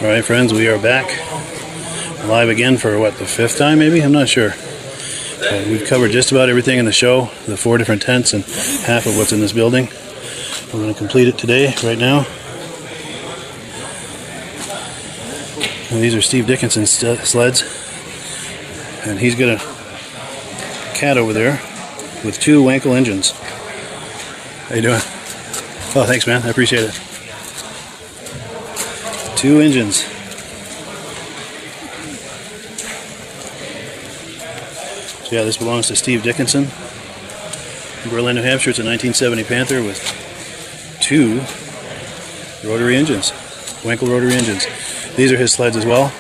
Alright friends, we are back live again for what, the 5th time maybe? I'm not sure. We've covered just about everything in the show, the 4 different tents and half of what's in this building. We're going to complete it today, right now. And these are Steve Dickinson's sleds. And he's got a cat over there with 2 Wankel engines. How you doing? Oh, thanks man, I appreciate it. 2 engines. So yeah, this belongs to Steve Dickinson. Berlin, New Hampshire. It's a 1970 Panther with 2 rotary engines. Wankel rotary engines. These are his sleds as well.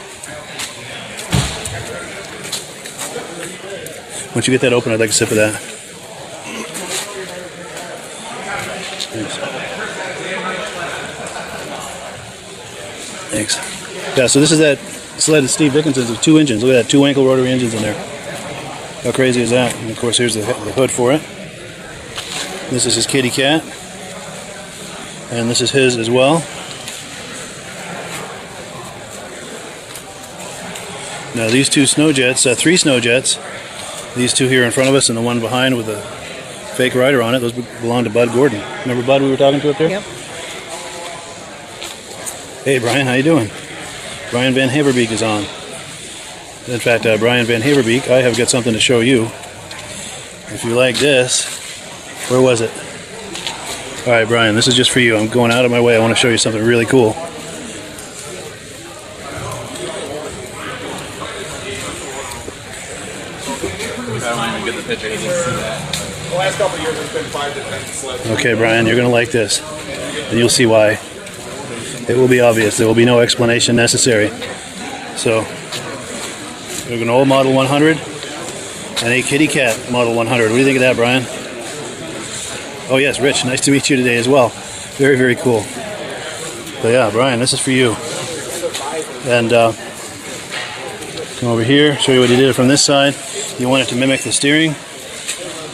Once you get that open, I'd like a sip of that. Thanks. Yeah, so this is that sled of Steve Dickinson's with 2 engines. Look at that, 2 Wankel rotary engines in there. How crazy is that? And of course, here's the hood for it. This is his kitty cat. And this is his as well. Now these 2 snow jets, 3 snow jets, these 2 here in front of us and the one behind with the fake rider on it, those belong to Bud Gordon. Remember Bud we were talking to up there? Yep. Hey Brian, how you doing? Brian Van Haverbeek is on. In fact, Brian Van Haverbeek, I have got something to show you. If you like this, where was it? Alright Brian, this is just for you. I'm going out of my way. I want to show you something really cool. I don't even get the picture. You can see that. The last couple of years, there's been 5 to 10 sleds. Okay, Brian, you're going to like this. And you'll see why. It will be obvious. There will be no explanation necessary. So, we're going to old Model 100 and a kitty cat Model 100. What do you think of that, Brian? Oh, yes, Rich. Nice to meet you today as well. Very, very cool. So, yeah, Brian, this is for you. And come over here, show you what he did from this side. You want it to mimic the steering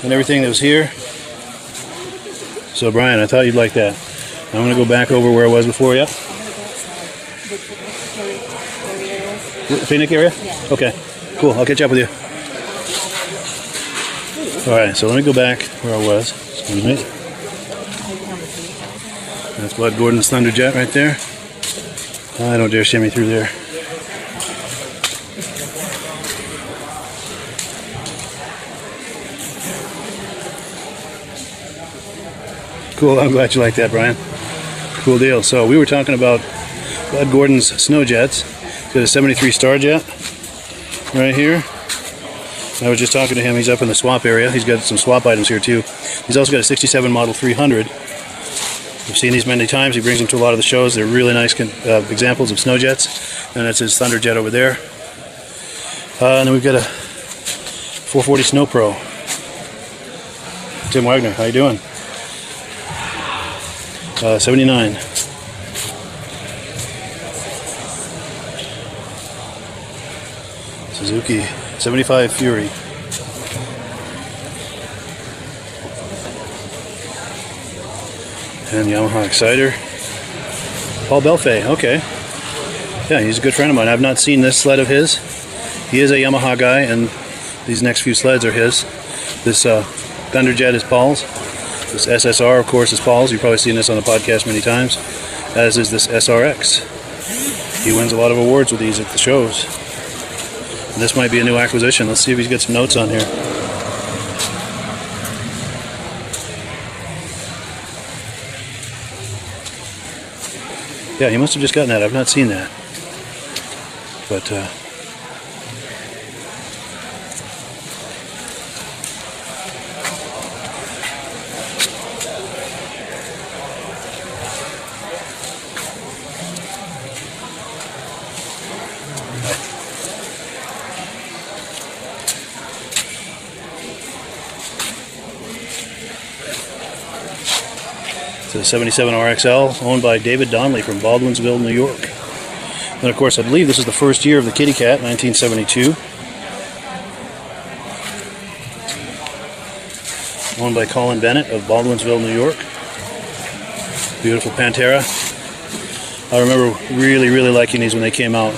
and everything that was here. So Brian, I thought you'd like that. I'm going to go back over where I was before, yeah? The picnic area? Yeah. Okay, cool. I'll catch up with you. Alright, so let me go back where I was. Excuse me. That's Bud Gordon's Thunderjet right there. I don't dare shimmy through there. Cool, I'm glad you like that, Brian. Cool deal. So we were talking about Bud Gordon's snow jets. He's got a 73 Star Jet right here. I was just talking to him. He's up in the swap area. He's got some swap items here too. He's also got a 67 Model 300. We've seen these many times. He brings them to a lot of the shows. They're really nice examples of snow jets. And that's his Thunderjet over there. And then we've got a 440 Snow Pro. Tim Wagner, how you doing? 79. Suzuki 75 Fury. And Yamaha Exciter. Paul Belfay, okay. Yeah, he's a good friend of mine. I've not seen this sled of his. He is a Yamaha guy, and these next few sleds are his. This Thunderjet is Paul's. This SSR, of course, is Paul's. You've probably seen this on the podcast many times, as is this SRX. He wins a lot of awards with these at the shows. And this might be a new acquisition. Let's see if he's got some notes on here. Yeah, he must have just gotten that. I've not seen that. But, it's a 77 RXL owned by David Donnelly from Baldwinsville, New York. And of course, I believe this is the first year of the Kitty Cat, 1972. Owned by Colin Bennett of Baldwinsville, New York. Beautiful Pantera. I remember really liking these when they came out.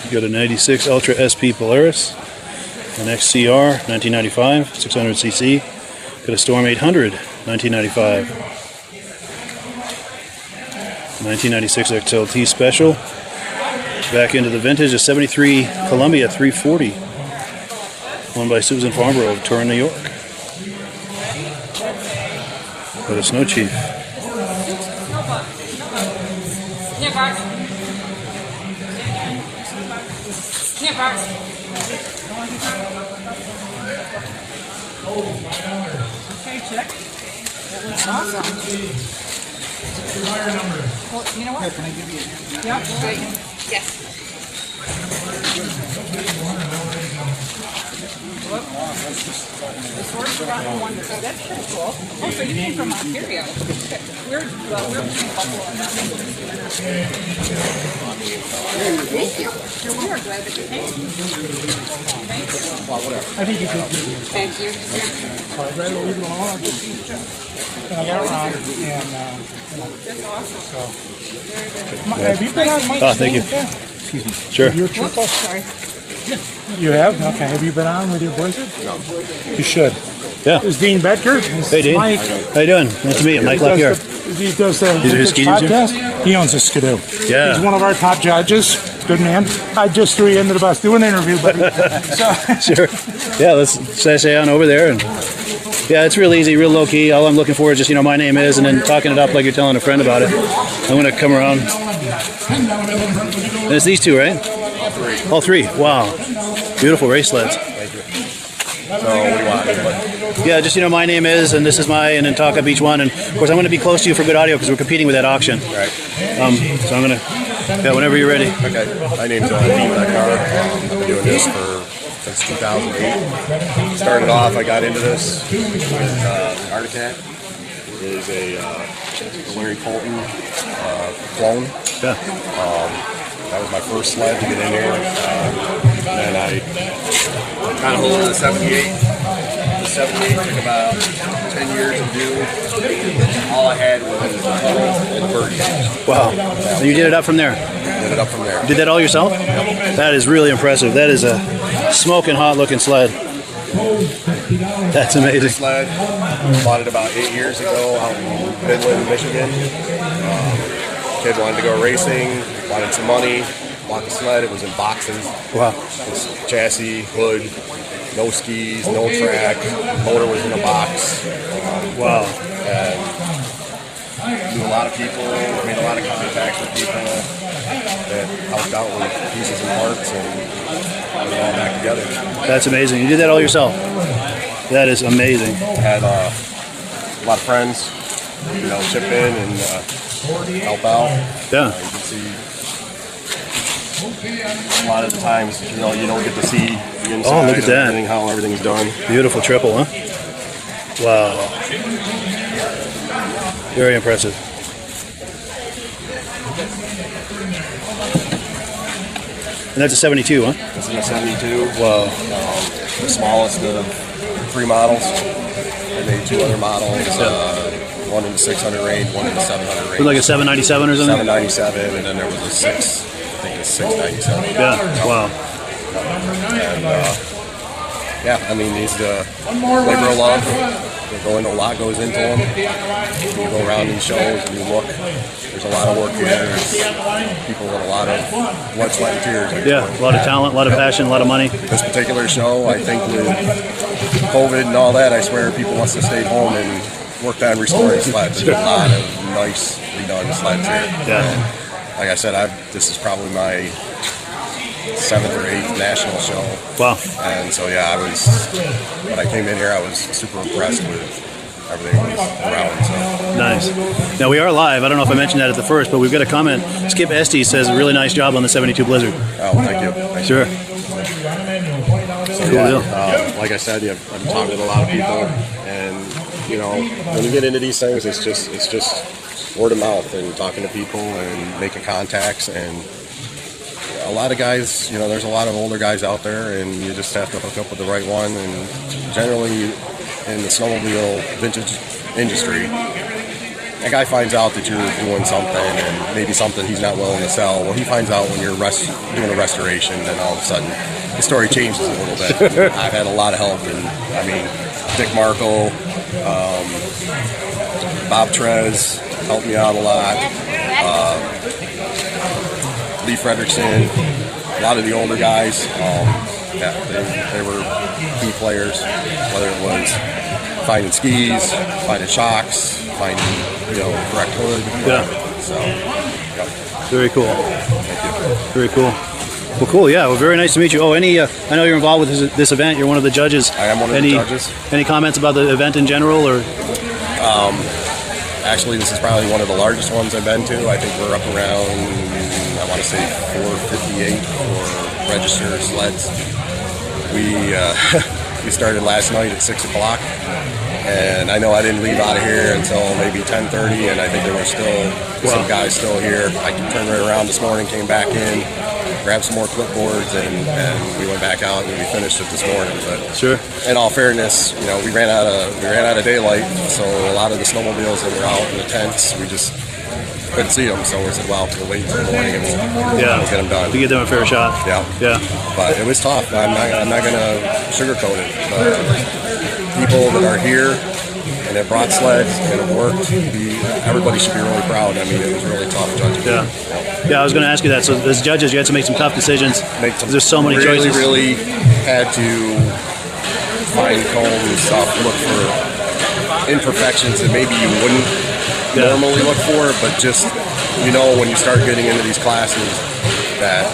You got a 96 Ultra SP Polaris, an XCR 1995 600cc. Got a Storm 800 1995, 1996 XLT Special. Back into the vintage, a 73 Columbia 340, won by Susan Farnborough of Turin, New York. Got a Snow Chief. Okay, check. That looks awesome. Well, you know what? Here, can I give you? Yep. Yes. Look. This works for one. So that's pretty cool. Oh, so you came from Ontario. We're between Buffalo and Thank you. Sure, we are glad that you came. Thank you. I think you did. Thank you. I read what we were on. And I got around and That's awesome. so. Have you been on Mike's Oh, thank you. Excuse me. Sure. Your Whoops, triple? sorry. You have? Okay. Have you been on with your Blizzard? No. You should. Yeah. This is Dean Bedker. This Hey, is Dean. Mike. How you doing? Nice to meet you. Mike Left here. He does the These are his Vintage skis, podcast. He owns a Skidoo. Yeah. He's one of our top judges. Good man. I just threw you into the bus. Do an interview, buddy. So, Sure. Yeah, let's say on over there. And yeah, it's real easy, real low key. All I'm looking for is just, my name is, and then talking it up like you're telling a friend about it. I'm going to come around. And it's these two, right? All three. Wow. Beautiful race sleds. Thank you. So what do you want? Yeah, just, my name is, and this is and then talk up each one. And of course, I'm going to be close to you for good audio because we're competing with that auction. Right. So I'm going to, whenever you're ready. Okay. My name's Dean Bedker. I've been doing this since 2008. Started off, I got into this with Arctic Cat. It is a Larry Colton clone. Yeah. That was my first sled to get in here. And I kind of hold on to the 78. The 78 took about 10 years to do. All I had was a tunnel and a birdie. Wow. And you did it up from there? Did it up from there. Did that all yourself? Yep. That is really impressive. That is a smoking hot looking sled. That's amazing. Sled. Bought it about 8 years ago out in Midland, Michigan. Kid wanted to go racing, wanted some money, bought the sled. It was in boxes. Wow. It's chassis, hood, no skis, no track. Motor was in a box. Wow. And knew a lot of people, made a lot of contacts with people that helped out with pieces and parts and put it all back together. That's amazing. You did that all yourself? That is amazing. Had a lot of friends, chip in and help out. Yeah. You can see a lot of the times, you don't get to see the inside. Oh, look at that. Everything, how everything's done. Beautiful triple, huh? Wow. Very impressive. And that's a 72, huh? This is a 72. Wow. The smallest of 3 models. I made 2 other models. One in the 600 range, one in the 700 range. Was it like a 797 or something? 797, and then there was a 6. I think it's 697. Yeah. Wow. And these labor of love. They go into a lot goes into them. You go around these shows and you look. There's a lot of work here. There's people with a lot of blood, sweat, and tears. Yeah. A lot of talent, a lot of passion, a lot of money. This particular show, I think with COVID and all that, I swear people must have stayed home and worked on restoring sleds. There's a lot of nice redone sleds here. Yeah. Like I said, this is probably my 7th or 8th national show. Wow. And so, when I came in here, I was super impressed with everything that was around. So. Nice. Now we are live. I don't know if I mentioned that at the first, but we've got a comment. Skip Estes says a really nice job on the 72 Blizzard. Oh, thank you. Sure. So, Cool deal. like I said, I'm talking with a lot of people, and when you get into these things, it's just word of mouth and talking to people and making contacts, and a lot of guys, you know, there's a lot of older guys out there, and you just have to hook up with the right one. And generally, in the snowmobile vintage industry, a guy finds out that you're doing something and maybe something he's not willing to sell. Well, he finds out when you're doing a restoration, and all of a sudden the story changes a little bit. I've had a lot of help, and I mean, Dick Markle, Bob Trez helped me out a lot. Lee Fredrickson, a lot of the older guys, yeah, they were key players, whether it was finding skis, finding shocks, finding, you know, correct hood. Yeah. So, yeah. Very cool. Thank you. Very cool. Well, cool. Yeah. Well, very nice to meet you. Oh, I know you're involved with this event. You're one of the judges. I am one of the judges. Any comments about the event in general, or? Actually, this is probably one of the largest ones I've been to. I think we're up around, I want to say 458 for registered sleds. We started last night at 6 o'clock, and I know I didn't leave out of here until maybe 10:30, and I think there were still some guys still here. I turned right around this morning, came back in, grabbed some more clipboards, and we went back out and we finished it this morning. But sure, in all fairness, you know, we ran out of daylight, so a lot of the snowmobiles that were out in the tents, we just couldn't see them. So we said, well, we'll wait until the morning and we'll get them done. To give them a fair shot. Yeah. But it was tough. I'm not gonna sugarcoat it. But people that are here and have brought sleds and have worked, everybody should be really proud. I mean, it was really tough judging. Yeah, I was going to ask you that. So as judges, you had to make some tough decisions. There's so many choices. Really had to fine comb stuff, look for imperfections that maybe you wouldn't normally look for, but just, you know, when you start getting into these classes, that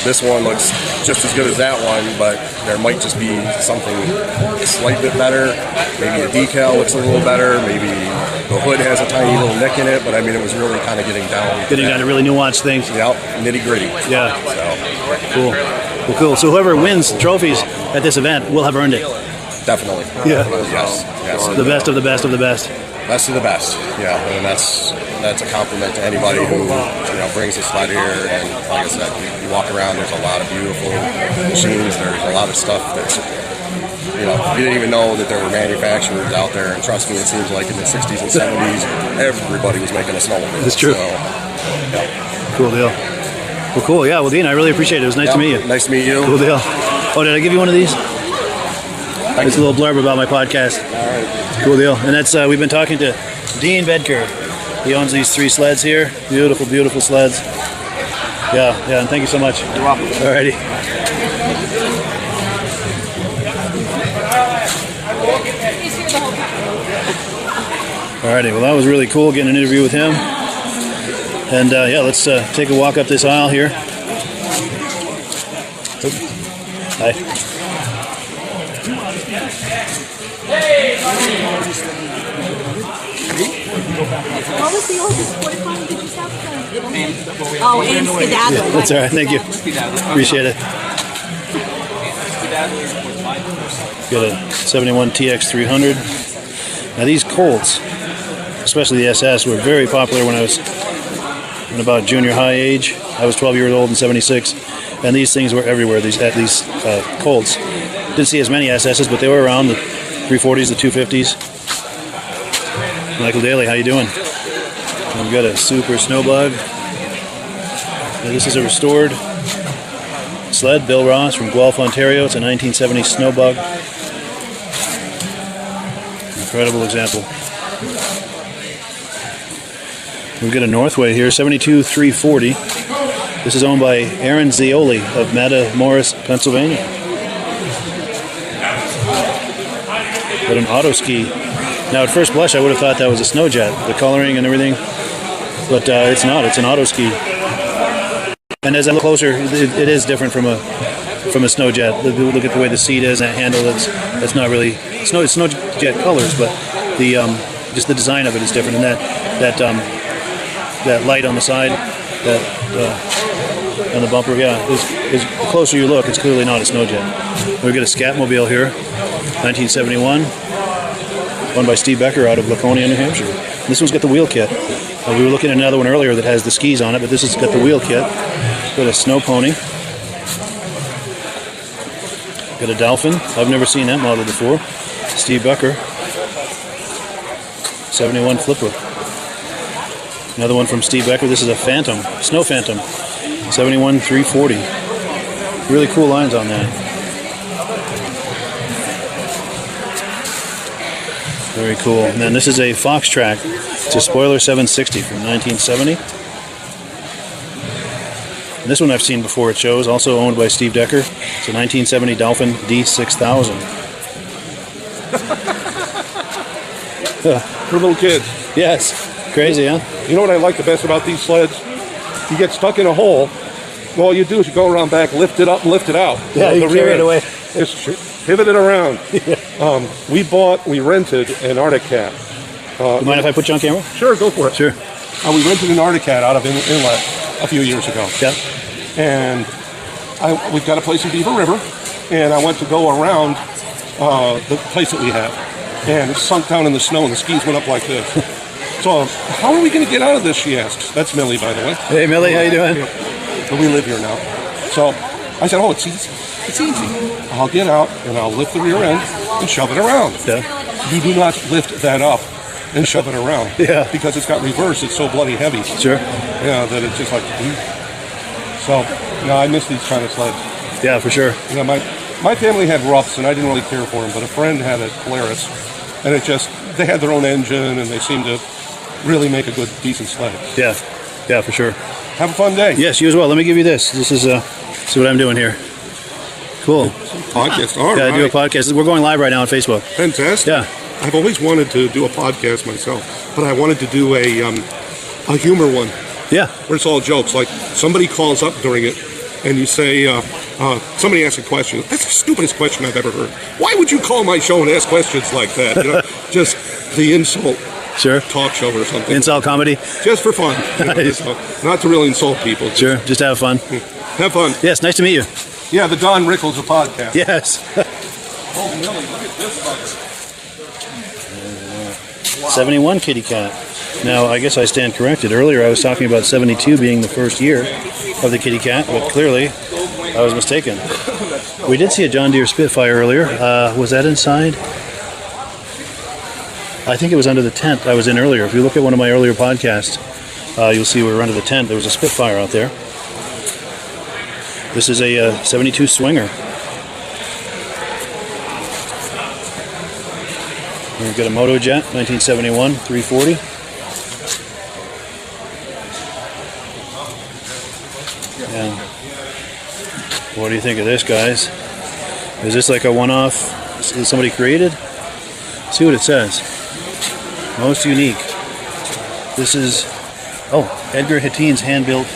this one looks just as good as that one, but there might just be something a slight bit better. Maybe a decal looks a little better. Maybe the hood has a tiny little nick in it. But I mean, it was really kind of getting down to really nuanced things. Yeah, nitty gritty. Yeah. So cool. Well, cool. So whoever wins trophies at this event will have earned it. Definitely. Yeah. Yes. The best of the best of the best. Best of the best. Yeah, and that's a compliment to anybody who, you know, brings a sled here. And like I said, you walk around, there's a lot of beautiful machines. There's a lot of stuff that's, you know, you didn't even know that there were manufacturers out there. And trust me, it seems like in the 60s and 70s, everybody was making a snowmobile. That's true. So, yeah. Cool deal. Well, cool. Yeah. Well, Dean, I really appreciate it. It was nice to meet you. Nice to meet you. Cool deal. Oh, did I give you one of these? It's a little blurb about my podcast. All right. Cool deal. And that's we've been talking to Dean Bedker. He owns these 3 sleds here. Beautiful, beautiful sleds. Yeah, and thank you so much. You're welcome. Alrighty. Alrighty, well that was really cool getting an interview with him. And yeah, let's take a walk up this aisle here. Hi. What was the oldest porta potty did you have? Oh, and skedaddle. That's all right, thank you. Appreciate it. Got a 71 TX300. Now these Colts, especially the SS, were very popular when I was in about junior high age. I was 12 years old in '76, and these things were everywhere. These Colts. Didn't see as many SSs, but they were around, the 340s, the 250s. Michael Daly, how you doing? We've got a Super Snowbug. Now, this is a restored sled, Bill Ross from Guelph, Ontario. It's a 1970 Snowbug. Incredible example. We've got a Northway here, 72 340. This is owned by Aaron Zioli of Matamoros, Pennsylvania. Got an auto ski. Now, at first blush, I would have thought that was a snow jet, the coloring and everything, but it's not. It's an auto ski. And as I look closer, it is different from a snow jet. Look at the way the seat is and the handle. It's not really snow jet colors, but the just the design of it is different. And that light on the side, that on the bumper, yeah, is the closer you look, it's clearly not a snow jet. We've got a Scatmobile here, 1971. Owned by Steve Becker out of Laconia, New Hampshire. This one's got the wheel kit. We were looking at another one earlier that has the skis on it, but this has got the wheel kit. Got a snow pony. Got a Dolphin. I've never seen that model before. Steve Becker. 71 Flipper. Another one from Steve Becker. This is a Phantom. Snow Phantom. 71 340. Really cool lines on that. Very cool. And then this is a Fox Track. It's a Spoiler 760 from 1970. And this one I've seen before at shows, also owned by Steve Decker. It's a 1970 Dolphin D6000. For little kids. Yes. Crazy, huh? You know what I like the best about these sleds? You get stuck in a hole. All you do is you go around back, lift it up, and lift it out. Yeah, you carry it away. Just pivot it around. We rented an Arctic Cat. You mind if I put you on camera? Sure, go for it. Sure. We rented an Arctic Cat out of Inlet a few years ago. Yeah. And we've got a place in Beaver River, and I went to go around the place that we have, and it sunk down in the snow, and the skis went up like this. So, how are we going to get out of this, she asked. That's Millie, by the way. Hey, Millie, how you doing? But we live here now. So, I said, oh, it's easy. It's easy. I'll get out, and I'll lift the rear end and shove it around. Yeah. You do not lift that up and shove it around. Yeah. Because it's got reverse. It's so bloody heavy. Sure. Yeah, that it's just like... So, I miss these kind of sleds. Yeah, for sure. My family had Roughs, and I didn't really care for them, but a friend had a Polaris, and they had their own engine, and they seemed to really make a good, decent sled. Yeah. Yeah, for sure. Have a fun day. Yes, you as well. Let me give you this. This is see what I'm doing here. Cool. Podcast. All right. I do a podcast. We're going live right now on Facebook. Fantastic. Yeah. I've always wanted to do a podcast myself, but I wanted to do a humor one. Yeah. Where it's all jokes. Like somebody calls up during it, and you say, somebody asks a question. That's the stupidest question I've ever heard. Why would you call my show and ask questions like that? You know, just the insult. Sure. Talk show or something. Insult comedy. Just for fun. Nice. Not to really insult people. Sure. Just have fun. Have fun. Yes. Nice to meet you. Yeah, the Don Rickles of podcast. Yes. Oh, Millie, look at this fucker. 71 Kitty Cat. Now, I guess I stand corrected. Earlier, I was talking about 72 being the first year of the Kitty Cat, but clearly, I was mistaken. We did see a John Deere Spitfire earlier. Was that inside? I think it was under the tent I was in earlier. If you look at one of my earlier podcasts, you'll see we were under the tent. There was a Spitfire out there. This is a 72 Swinger. We've got a Motojet, 1971, 340. And what do you think of this, guys? Is this like a one-off? Is somebody created? See what it says. Most unique. This is, Edgar Hattin's hand-built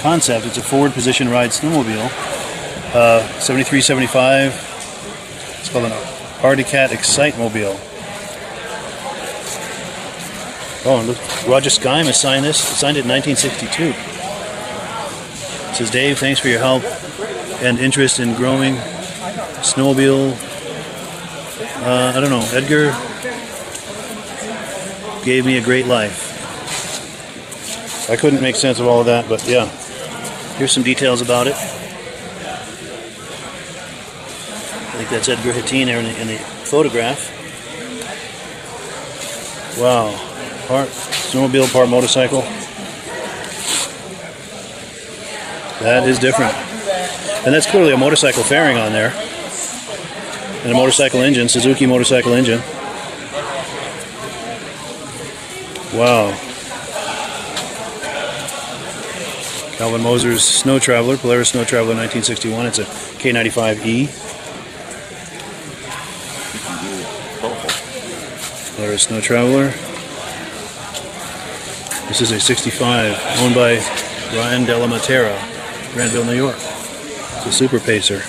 concept. It's a forward position ride snowmobile. 73-75. It's called an Arctic Cat Excite Mobile. Oh, and look, Roger Skyme has signed this. He signed it in 1962. It says, Dave, thanks for your help and interest in growing snowmobile. I don't know. Edgar gave me a great life. I couldn't make sense of all of that, but yeah. Here's some details about it. I think that's Edgar Hattin there in the photograph. Wow. Part snowmobile, part motorcycle. That is different. And that's clearly a motorcycle fairing on there. And a motorcycle engine, Suzuki motorcycle engine. Wow. Calvin Moser's Snow Traveler, Polaris Snow Traveler 1961. It's a K95E. Polaris Snow Traveler. This is a 65, owned by Ryan Della Matera, Granville, New York. It's a Super Pacer.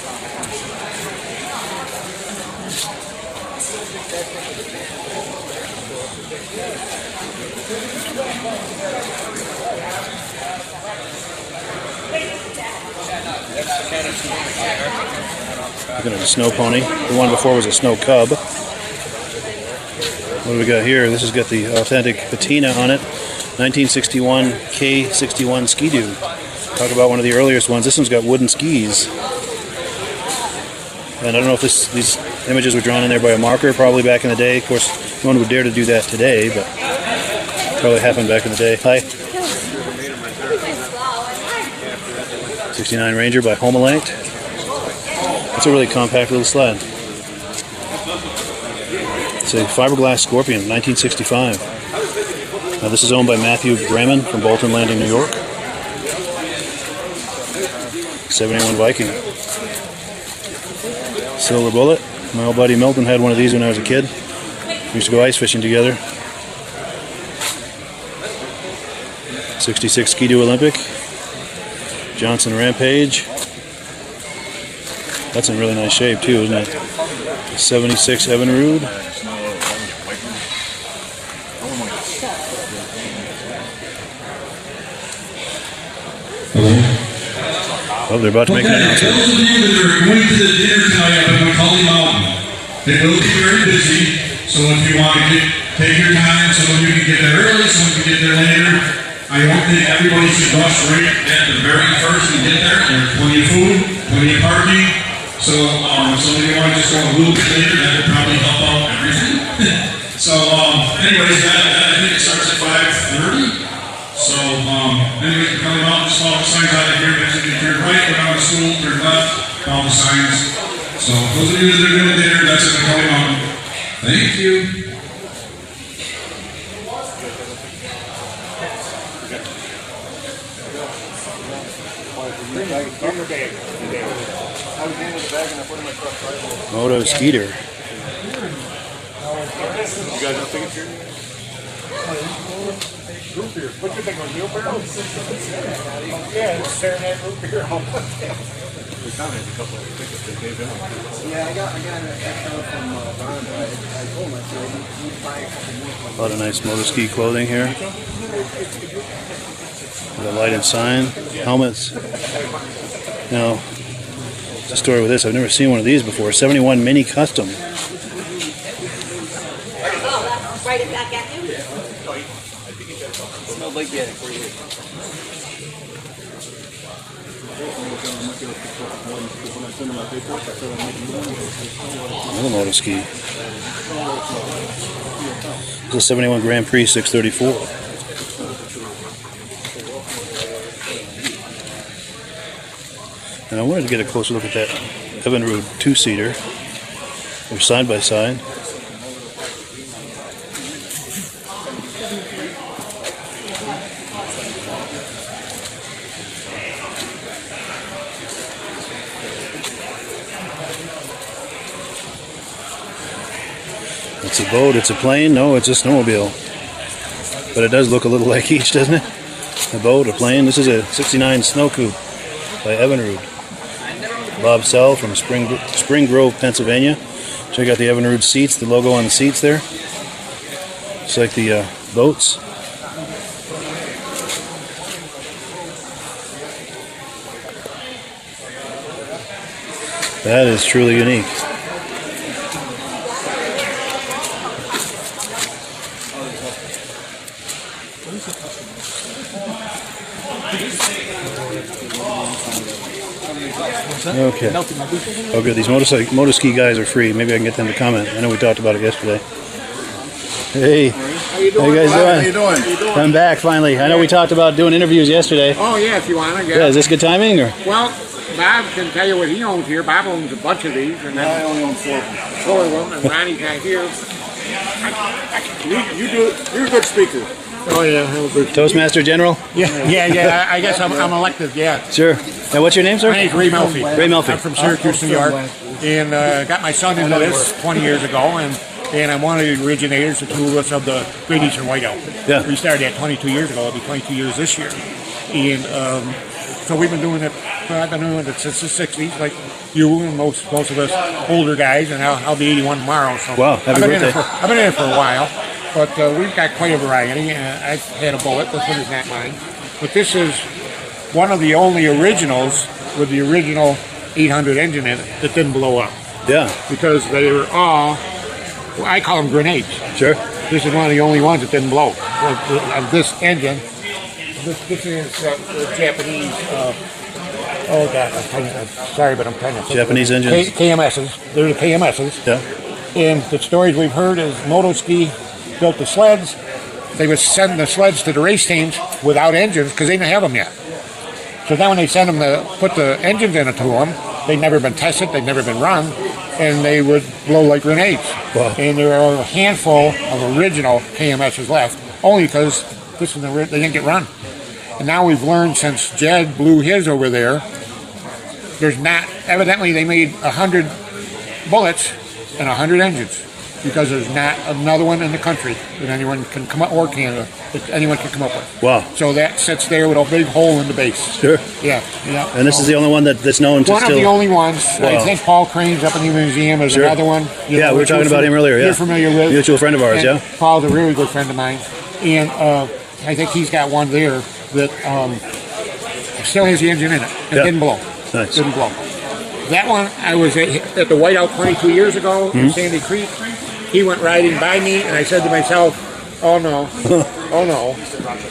Looking at a Snow Pony. The one before was a Snow Cub. What do we got here? This has got the authentic patina on it. 1961 K61 Ski-Doo. Talk about one of the earliest ones. This one's got wooden skis. And I don't know if these images were drawn in there by a marker, probably back in the day. Of course, no one would dare to do that today, but probably happened back in the day. Hi. 69 Ranger by Homelite. It's a really compact little sled. It's a fiberglass Scorpion, 1965. Now this is owned by Matthew Bremen from Bolton Landing, New York. 71 Viking. Silver Bullet. My old buddy Milton had one of these when I was a kid. We used to go ice fishing together. 66 Ski-Doo Olympic. Johnson Rampage. That's in really nice shape too, isn't it? 76 Evinrude. Oh, they're about to make an announcement. For those of you that are going to the dinner tonight up at McCully Mountain, it will be very busy, so if you want to take your time, some of you can get there early, some can get there later. I don't think everybody should rush right at the very first and get there. There's plenty of food, plenty of parking, so if some of you want to just go a little bit later, that would probably help out everything. So anyways, I think it starts at 5:30. So, anyways, we're coming out, just follow the signs out here, basically turn right, go down to school, turn left, follow the signs. So, those of you that are going there, that's at McCully Mountain. Thank you. Moto Skeeter. You guys don't think it's here? Root beer. What do you think, a meal barrel? Yeah, it's Serenade root beer. We found a couple of tickets they gave him. Yeah, I got an extra from Ron. I told him, I said, you buy a couple more. A lot of nice motor ski clothing here. The lighted sign, helmets. Now, it's a story with this. I've never seen one of these before. 71 Mini Custom. Write it back at you. Smelled like that for you. Another motor ski. This is a 71 Grand Prix 634. And I wanted to get a closer look at that Evinrude two-seater. They're side by side. It's a boat, it's a plane, no, it's a snowmobile. But it does look a little like each, doesn't it? A boat, a plane. This is a 69 Snow Coupe by Evinrude. Bob Sell from Spring Grove, Pennsylvania. Check out the Evinrude seats, the logo on the seats there. Just like the boats. That is truly unique. Okay. Oh, good. These motor ski guys are free. Maybe I can get them to comment. I know we talked about it yesterday. Hey. How you doing? How you guys doing? How you doing? I'm back finally. I know we talked about doing interviews yesterday. Oh, yeah, if you want to. Yeah, is this good timing or? Well, Bob can tell you what he owns here. Bob owns a bunch of these, and I then only own 4. 4 of them, and Ronnie's got here. You're a good speaker. Oh, yeah. Toastmaster General? Yeah. I guess I'm elected, yeah. Sure. And what's your name, sir? My name's Ray Melfi. Ray Melfi. I'm from Syracuse, New York, and got my son into this 20 years ago, and I'm one of the originators, the two of us, of the Great Eastern Whiteout. Yeah. We started that 22 years ago. It'll be 22 years this year. And so we've been doing it, I've been doing it since the 60s, like you and most of us older guys, and I'll be 81 tomorrow. So Wow, happy birthday. I've been in it for a while, but we've got quite a variety. I've had a bullet, this one is not mine. But this is one of the only originals with the original 800 engine in it that didn't blow up. Yeah. Because they were all, well, I call them grenades. Sure. This is one of the only ones that didn't blow. Of this engine, This is Japanese. Oh God, I'm sorry, but I'm trying to. Japanese engines. KMSs. They're the KMSs. Yeah. And the stories we've heard is Motoski built the sleds. They would send the sleds to the race teams without engines because they didn't have them yet. So then when they send them to put the engines into them, they'd never been tested, they'd never been run, and they would blow like grenades. Wow. And there are a handful of original KMSs left, only because they didn't get run. And now we've learned since Jed blew his over there, there's not, evidently they made 100 bullets and 100 engines because there's not another one in the country that anyone can come up, or Canada, that anyone can come up with. Wow. So that sits there with a big hole in the base. Sure. Yeah, yeah. And this is the only one that's known to One still... of the only ones. Wow. I think Paul Crane's up in the museum is Sure. another one. Yeah, we were talking about him earlier, yeah. You're familiar with. Mutual friend of ours, And yeah. Paul's a really good friend of mine. And I think he's got one there that still has the engine in it. It Yeah. didn't blow. Nice. Didn't blow. That one, I was at the Whiteout 22 years ago Mm-hmm. in Sandy Creek. He went riding by me, and I said to myself, oh no, oh no.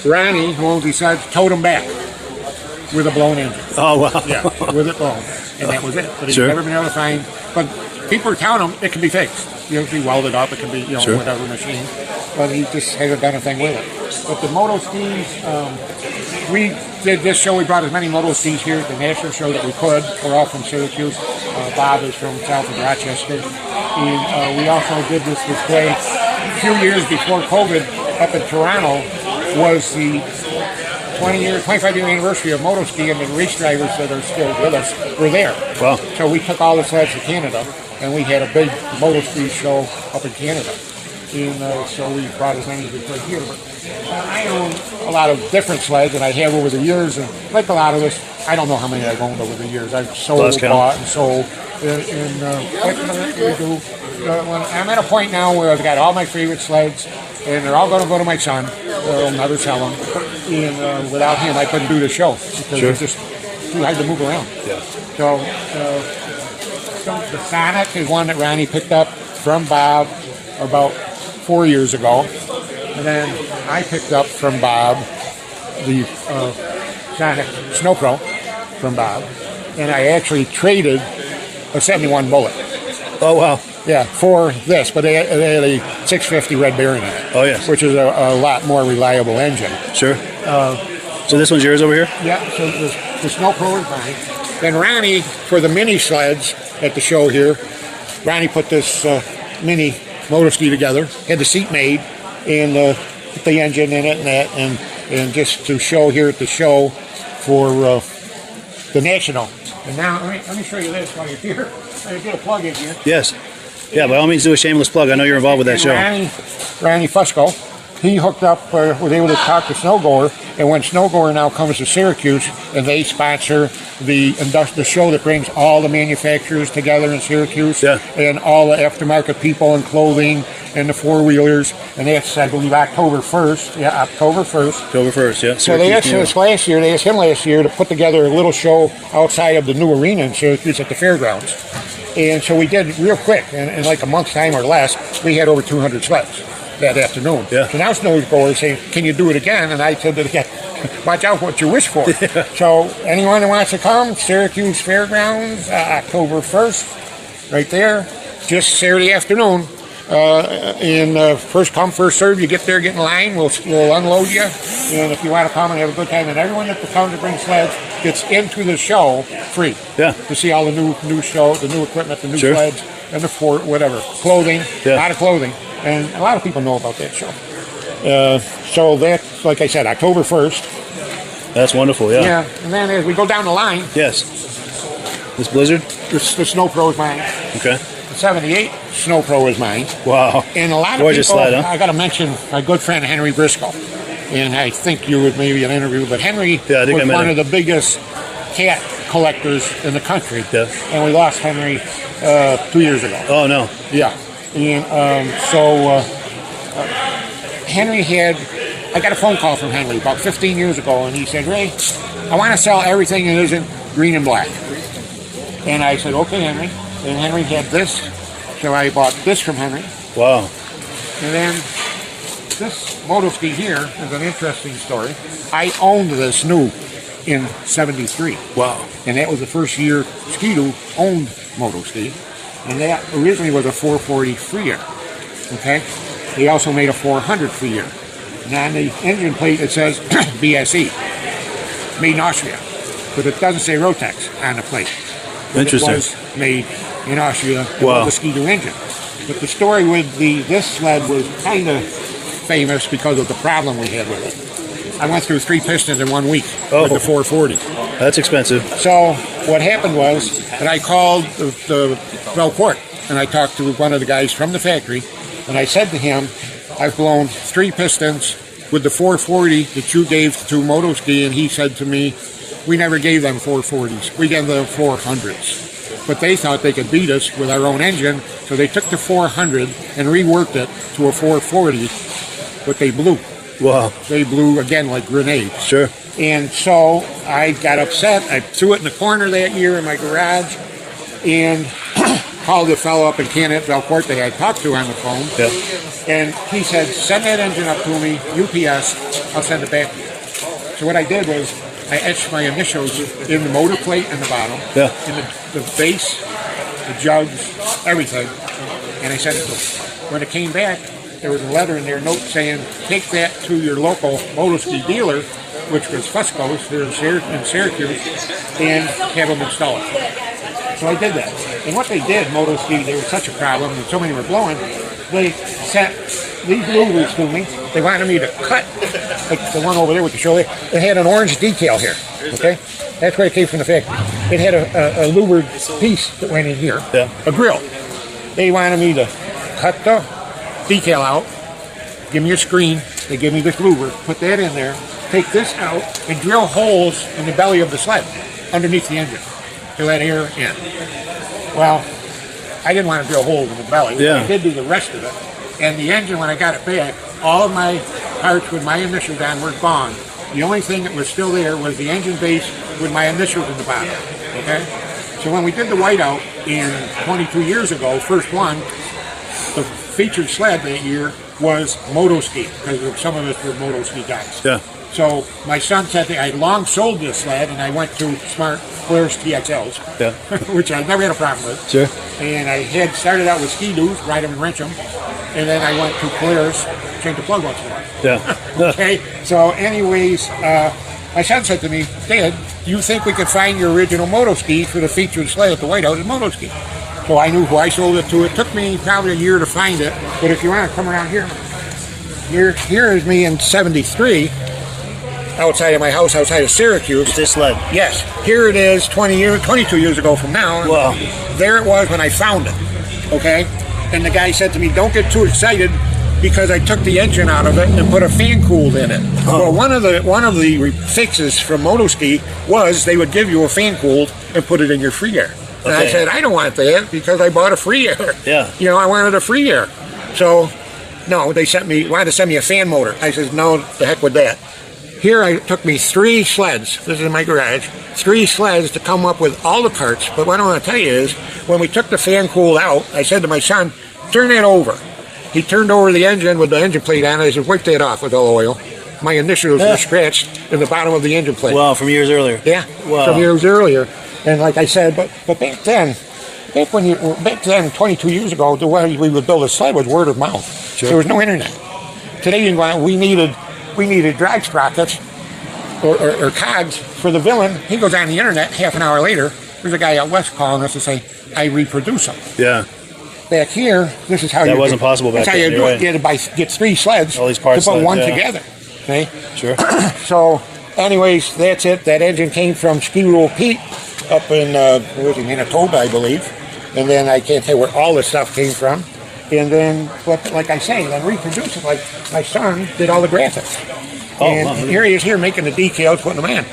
Ronnie, who owns these sleds, towed him back with a blown engine. Oh, wow. Yeah, with it blown. And that was it. But he's Sure. never been able to find. But people are telling him it can be fixed. You know, it can be welded up, it can be, Sure. whatever machine. But he just hasn't done a thing with it. But the moto skis, we did this show. We brought as many moto skis here at the national show that we could. We're all from Syracuse. Bob is from south of Rochester. And we also did this display a few years before COVID up in Toronto. Was the 25-year anniversary of Motoski, and the race drivers that are still with us were there. Wow. So we took all the sleds to Canada, and we had a big Motoski show up in Canada. And so we brought as many as we could here. But I own a lot of different sleds, and I have over the years. And like a lot of us, I don't know how many I've owned over the years. I've sold, Lost count. bought, and sold. I'm at a point now where I've got all my favorite sleds, and they're all going to go to my son. I'll never sell them. And without him, I couldn't do the show because Sure. it's just too hard to move around. Yeah. So the Sonic is one that Ronnie picked up from Bob about 4 years ago. And then I picked up from Bob the Sonic Snow Pro from Bob. And I actually traded a 71 Bullet. Oh, wow. Yeah, for this. But they had a 650 Red Baron in it. Oh, yes. Which is a lot more reliable engine. Sure. So this one's yours over here? Yeah, so the Snow Pro is mine. Then Ronnie, for the mini sleds at the show here, Ronnie put this mini Motoski together, had the seat made, and put the engine in it and that, and just to show here at the show for the National. And now, let me show you this while you're here. I get a plug in here. Yes. Yeah, by all means do a shameless plug. I know you're involved with that show. Ronnie Fusco, he hooked up, was able to talk to Snowgoer, and when Snowgoer now comes to Syracuse, and they sponsor the show that brings all the manufacturers together in Syracuse, Yeah. and all the aftermarket people and clothing, and the four-wheelers, and that's, I believe, October 1st. Yeah, October 1st. October 1st, yeah. So they asked him last year to put together a little show outside of the new arena in Syracuse at the fairgrounds. And so we did real quick, and in like a month's time or less, we had over 200 sleds that afternoon. Yeah. So now Snowgoers say, can you do it again? And I said, again, watch out what you wish for. Yeah. So anyone that wants to come, Syracuse Fairgrounds, October 1st, right there, just Saturday afternoon. And first come, first serve. You get there, get in line. We'll unload you. And if you want to come and have a good time, and everyone that comes to bring sleds gets into the show free. Yeah. To see all the new show, the new equipment, the new Sure. sleds, and the whatever clothing. Yeah. A lot of clothing, and a lot of people know about that show. So that's, like I said, October 1st. That's wonderful, yeah. Yeah. And then as we go down the line, Yes. This Blizzard? the Snow Pro is mine. Okay. The 78 Snow Pro is mine. Wow. And a lot of Gorgeous people, sled, huh? I got to mention my good friend Henry Briscoe. And I think you would maybe an interview, but Henry Yeah, I think I was met one him. of the biggest cat collectors in the country. Yeah. And we lost Henry 2 years ago. Oh, no. Yeah. And Henry I got a phone call from Henry about 15 years ago, and he said, Ray, I want to sell everything that isn't green and black. And I said, okay, Henry. And Henry had this, so I bought this from Henry. Wow. And then this moto ski here is an interesting story. I owned this new in '73. Wow. And that was the first year Ski-Doo owned moto ski. And that originally was a 440 free air. Okay? They also made a 400 free air. And on the engine plate it says VSCA, made in Austria. But it doesn't say Rotex on the plate. But Interesting. it was made in Austria Wow. with the Ski-Doo engine. But the story with this sled was kind of famous because of the problem we had with it. I went through 3 pistons in 1 week Oh. with the 440. That's expensive. So what happened was that I called the Belcourt and I talked to one of the guys from the factory and I said to him, I've blown 3 pistons with the 440 that you gave to Moto Ski, and he said to me, we never gave them 440s, we gave them 400s. But they thought they could beat us with our own engine, so they took the 400 and reworked it to a 440, but they blew. Wow. They blew again like grenades. Sure. And so I got upset. I threw it in the corner that year in my garage and called the fellow up in Canada, Belcourt, that I talked to on the phone. Yeah. And he said, send that engine up to me, UPS, I'll send it back to you. So what I did was I etched my initials in the motor plate in the bottom, Yeah. in the base, the jugs, everything, and I sent it to him. When it came back, there was a letter in their note saying, take that to your local motor ski dealer, which was Fusco's here in Syracuse, and have them install it. So I did that. And what they did, Moto Ski, they were such a problem, and so many were blowing, they sent these louvers to me. They wanted me to cut, like the one over there with the shoulder. It had an orange decal here, okay? That's where it came from the factory. It had a louvered piece that went in here, Yeah. a grill. They wanted me to cut the decal out, give me a screen, they give me this louver, put that in there, take this out, and drill holes in the belly of the sled underneath the engine to let air in. Well, I didn't want to drill holes in the belly. Yeah. I did do the rest of it. And the engine, when I got it back, all of my parts with my initials on were gone. The only thing that was still there was the engine base with my initials in the bottom. Okay? So when we did the whiteout in 22 years ago, first one, the featured sled that year was Moto Ski, because some of us were Moto Ski guys. Yeah. So my son said that I had long sold this sled, and I went to Smart Polaris TXLs, Yeah. which I never had a problem with. Sure. And I had started out with Ski-Doos, ride them and wrench them, and then I went to Polaris, change the plug once in a while. Yeah. Okay, so anyways, my son said to me, Dad, do you think we could find your original Moto Ski for the featured sled at the White House at Moto Ski? So I knew who I sold it to. It took me probably a year to find it, but if you want to come around here, here is me in '73, outside of my house, outside of Syracuse. This sled. Yes, here it is 22 years ago from now. Wow. There it was when I found it, okay? And the guy said to me, don't get too excited because I took the engine out of it and put a fan cooled in it. Well, one of the fixes from Moto Ski was they would give you a fan cooled and put it in your free air. And I Okay. said, I don't want that because I bought a free air. Yeah. You know, I wanted a free air. So, no, they wanted to send me a fan motor. I said, no, the heck with that. Here it took me 3 sleds, this is in my garage, 3 sleds to come up with all the parts. But what I want to tell you is, when we took the fan cool out, I said to my son, turn that over. He turned over the engine with the engine plate on it. I said, wipe that off with oil. My initials were scratched in the bottom of the engine plate. Wow, from years earlier. Yeah, Wow. from years earlier. And like I said, but back then, 22 years ago, the way we would build a sled was word of mouth. Sure. There was no internet. Today you can go out, we needed drag sprockets or cogs for the villain. He goes on the internet, half an hour later, there's a guy out west calling us to say, I reproduce them. Yeah. Back here, this is how That you wasn't possible back That's how then, you you're do it. right. You had to get 3 sleds All these parts to put sled, one yeah. together. Okay? Sure. So, anyways, that's it. That engine came from Ski Rule Pete up in Manitoba, I believe. And then I can't tell where all this stuff came from. And then, but like I say, then reproduce it. Like my son did all the graphics. Oh, And wow. here he is here making the decals, putting them in.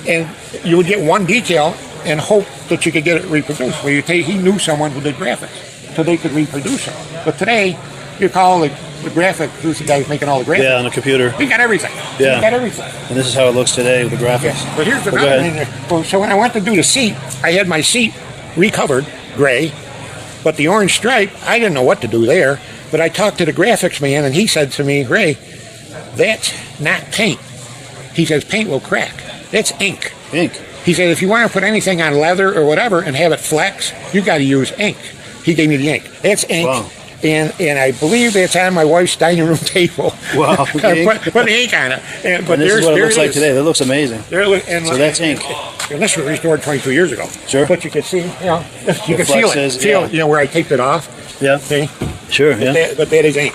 And you would get one decal and hope that you could get it reproduced. Well, he knew someone who did graphics, so they could reproduce it. But today, you call the graphic, who's the guy who's making all the graphics? Yeah, on the computer. He got everything. Yeah. He got everything. And this is how it looks today with the graphics. But here's the Well, go problem. ahead. Well, so when I went to do the seat, I had my seat recovered, gray, but the orange stripe, I didn't know what to do there. But I talked to the graphics man, and he said to me, Ray, that's not paint. He says, paint will crack. That's ink. Ink. He said, if you want to put anything on leather or whatever and have it flex, you got to use ink. He gave me the ink. That's ink. Wow. And I believe it's on my wife's dining room table. Wow. Put the ink on it. But And this is what it looks like today. That looks amazing. And So that's ink. And this was restored 22 years ago. Sure. But you can see, you know, you can feel it. flexes, Feel, yeah. you know, where I taped it off. Yeah. See? Sure. Yeah. But that is ink.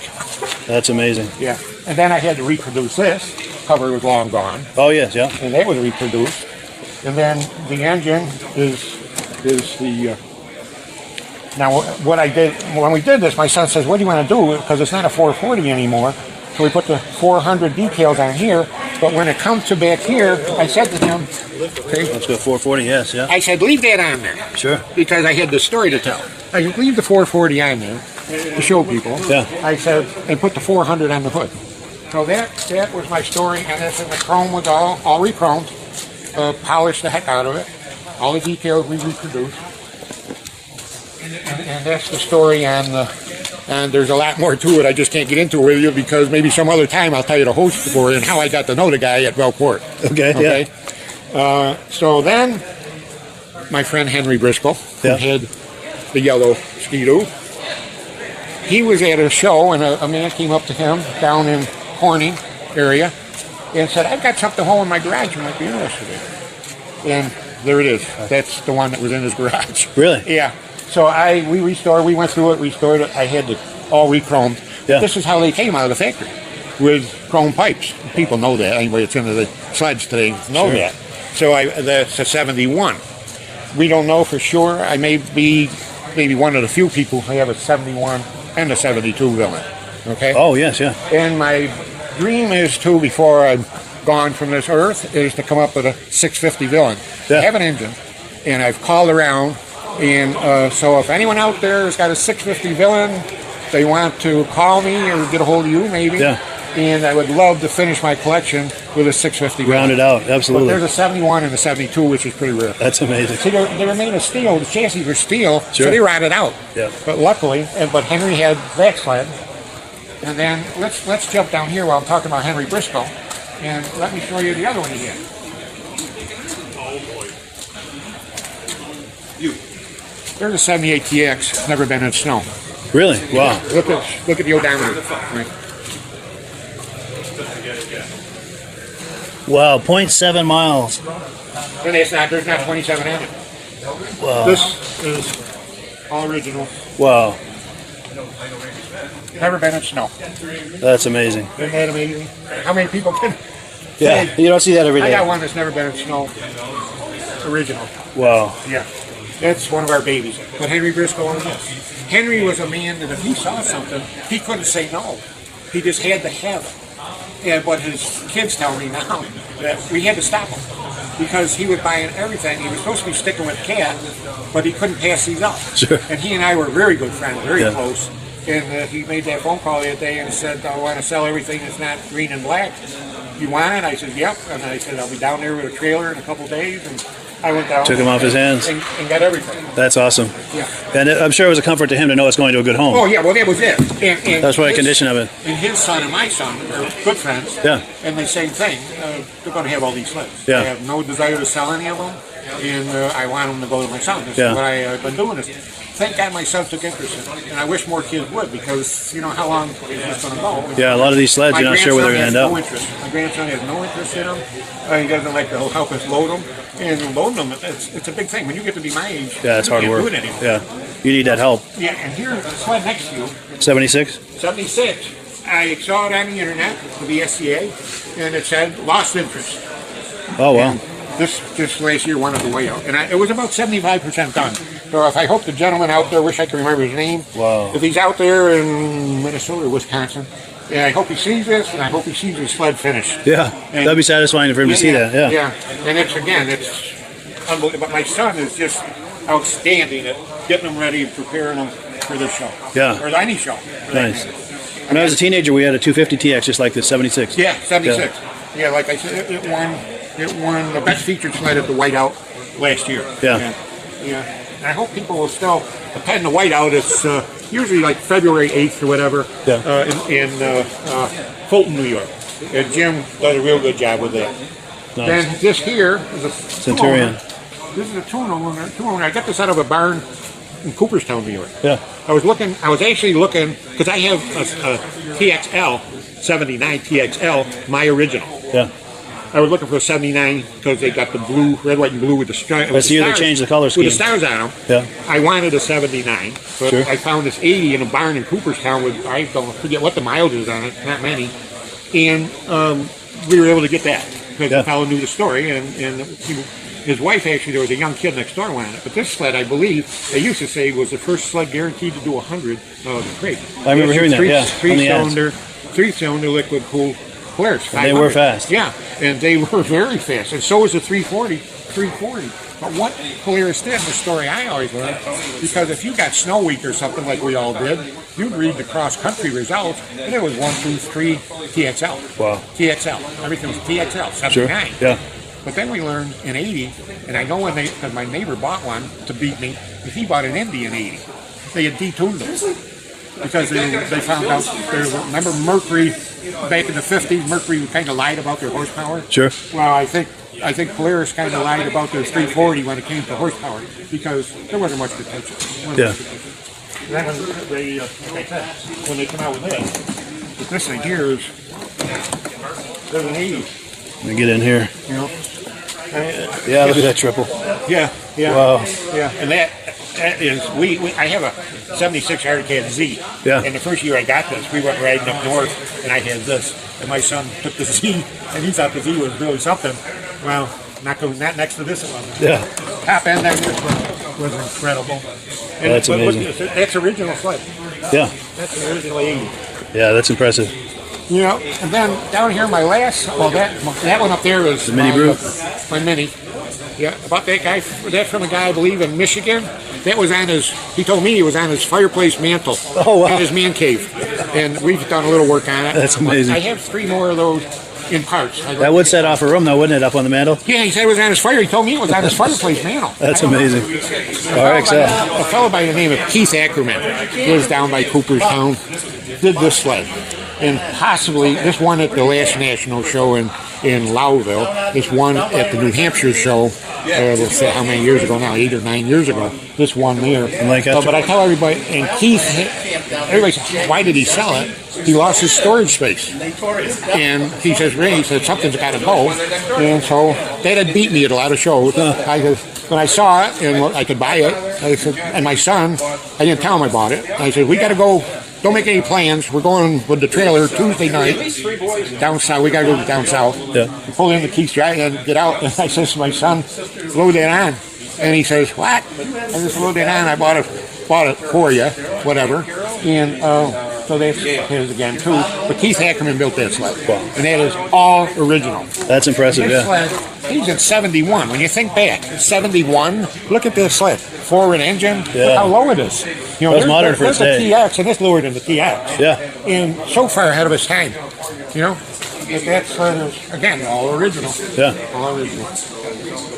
That's amazing. Yeah. And then I had to reproduce this. Cover was long gone. Oh yes. Yeah. And that was reproduced. And then the engine is the. Now what I did when we did this, my son says, "What do you want to do?" Because it's not a 440 anymore. So we put the 400 decals on here. But when it comes to back here, I said to him, "Okay." Let's go 440. Yes. Yeah. I said, "Leave that on there." Sure. Because I had the story to tell. I said, "Leave the 440 on there to show people." Yeah. I said, and put the 400 on the hood. So that was my story, and this and the chrome was all re-chromed, polished the heck out of it. All the details we reproduced, and that's the story. And there's a lot more to it. I just can't get into it with you because maybe some other time I'll tell you the whole story and how I got to know the guy at Bellport. Okay. Yeah. So then, my friend Henry Briscoe, who Yeah. had the yellow Ski-Doo, he was at a show, and a man came up to him down in Corning area and said, "I've got something hole in my garage you might be interested in." And there it is. That's the one that was in his garage. Really? Yeah. So we went through it, restored it. I had it all re-chromed. Yeah. This is how they came out of the factory, with chrome pipes. People know that. Anybody that's into the sleds today know Sure. that. So that's a 71. We don't know for sure. I may be maybe one of the few people who have a 71 and a 72 villain. Okay? Oh yes. Yeah. And my dream is to, before I'm gone from this earth, is to come up with a 650 villain. Yeah. I have an engine, and I've called around, and so if anyone out there has got a 650 villain, they want to call me or get a hold of you maybe. Yeah. And I would love to finish my collection with a 650 villain. Round it out. But Absolutely. there's a 71 and a 72, which is pretty rare. That's amazing. See, they were made of steel. The chassis were steel, Sure. so they rotted out. Yeah. But luckily, but Henry had that sled. And then let's jump down here while I'm talking about Henry Briscoe, and let me show you the other one he had. There's a 78 TX, never been in snow. Really? Wow. Look at the odometer. Right. Wow. 0.7 miles. And there's not 27 in it. Wow. This is all original. Wow. Never been in snow. That's amazing. Isn't that amazing? How many people can? Yeah. You don't see that every I got day. one that's never been in snow. Original. Wow. Yeah. That's one of our babies. But Henry Briscoe on this. Henry was a man that if he saw something, he couldn't say no. He just had to have it. And what his kids tell me now, that we had to stop him. Because he was buying everything. He was supposed to be sticking with Cat, but he couldn't pass these up. Sure. And he and I were very good friends, very Yeah. close. And he made that phone call the other day and said, "I want to sell everything that's not green and black. You want it?" I said, "Yep." And I said, "I'll be down there with a trailer in a couple days." And I went down. Took him off his hands. And got everything. That's awesome. Yeah. And I'm sure it was a comfort to him to know it's going to a good home. Oh, yeah, well, that was it. And That's why the his- condition of it. And his son and my son are good friends. Yeah. And the same thing. They're going to have all these sleds. Yeah. I have no desire to sell any of them. And I want them to go to my son. This Yeah. is what I've been doing. This. Thank God my son took interest in it. And I wish more kids would, because you know how long is this going to go. Yeah, a lot of these sleds, My you're not sure where they're going to end grandson has up. no interest. My grandson has no interest in them. He doesn't like to help us load them. And loading them, it's a big thing. When you get to be my age, Yeah, it's you hard can't work. do it anymore. Yeah. You need that help. Yeah, and here's the sled next to you. 76? 76. I saw it on the internet, the VSCA, and it said lost interest. Oh, wow. And this last year went the way out. And it was about 75% done. So if I hope the gentleman out there, wish I could remember his name. Wow. If he's out there in Minnesota or Wisconsin, and I hope he sees this, and I hope he sees his sled finished. Yeah. And- That'd be satisfying for him to see that. Yeah. Yeah. And it's unbelievable. But my son is just outstanding at getting them ready and preparing them for this show. Yeah. Or any show. Nice. When I was a teenager, we had a 250 TX just like this, 76. Yeah, 76. Yeah, like I said, it won the best featured sled at the Whiteout last year. Yeah. Yeah. And I hope people will still, the pen the Whiteout, it's usually like February 8th or whatever, Yeah. in Fulton, New York. And Jim does a real good job with that. Nice. Then this here is a Centurion. This is a tune owner. I got this out of a barn in Cooperstown, New York. Yeah. I was actually looking, because I have a TXL, 79 TXL, my original. Yeah. I was looking for a 79 because they got the blue, red, white, and blue with the stars. I see they changed the color scheme. With the stars on them. Yeah. I wanted a 79, but Sure. I found this 80 in a barn in Cooperstown with, I don't forget what the mileage is on it, not many. And we were able to get that because the fellow knew the story, and his wife actually, there was a young kid next door wanted it. But this sled, I believe, they used to say was the first sled guaranteed to do 100 crate. I remember hearing that, yeah, on the ads. Three-cylinder liquid cooled Polaris. And they were fast. Yeah, and they were very fast, and so was the 340. But what Polaris did, the story I always learned, because if you got snow week or something like we all did, you'd read the cross-country results, and it was 1, 2, 3 TXL. Wow. TXL. Everything was TXL, 79. Sure. Yeah. But then we learned in 80, and I know because my neighbor bought one to beat me, but he bought an Indy in 80. They had detuned them. Because they found out, remember Mercury, back in the 50s, Mercury kind of lied about their horsepower? Sure. Well, I think Polaris kind of lied about their 340 when it came to horsepower, because there wasn't much potential. Yeah. Then when they come out with this thing here is, there's an 80. Let me get in here. You know? Yeah, look at that triple. Yeah. Wow. Yeah, and that is, I have a 76 Hardcat Z. Yeah. And the first year I got this, we went riding up north, and I had this. And my son took the Z, and he thought the Z was really something. Well, not next to this one. Yeah. Top end there was incredible. And That's amazing. That's original sled. Yeah. That's original 80. Yeah, that's impressive. You know, and then down here, my last, well, that one up there is The Mini Brew? My Mini. Yeah, about that guy, that from a guy, I believe, in Michigan. That was on his, he told me it was on his fireplace mantle. Oh, wow. In his man cave. And we've done a little work on it. That's amazing. I have 3 more of those in parts. That would set off a room, though, wouldn't it, up on the mantle? Yeah, he said it was on his fire. He told me it was on his fireplace mantle. That's amazing. RXL. A fellow by the name of Keith Ackerman lives down by Cooperstown, did this sled. And possibly, this one at the last national show in Lowville, this one at the New Hampshire show, let's say how many years ago now, 8 or 9 years ago, this one there. In Lancaster? But I tell everybody, and Keith, everybody says, why did he sell it? He lost his storage space. And he says, Ray, he said, something's got to go. And so that had beat me at a lot of shows. I said, when I saw it and I could buy it, I said, and my son, I didn't tell him I bought it. I said, we got to go. Don't make any plans. We're going with the trailer Tuesday night down south. We got to go down south. Yeah. We pull in the Keith's drive and get out. And I says to my son, load that on. And he says, what? I just load that on. I bought it for you, whatever. And so that's his again too. But Keith Ackerman built that sled. And that is all original. That's impressive, This yeah. sled, he's in 71. When you think back, 71, look at this sled. Forward engine, Yeah. look how low it is. You know, That's modern for its there's day. a TX, and it's lower than the TX. Yeah. And so far ahead of its time. You know? But that sled is, again, all original. Yeah. All original.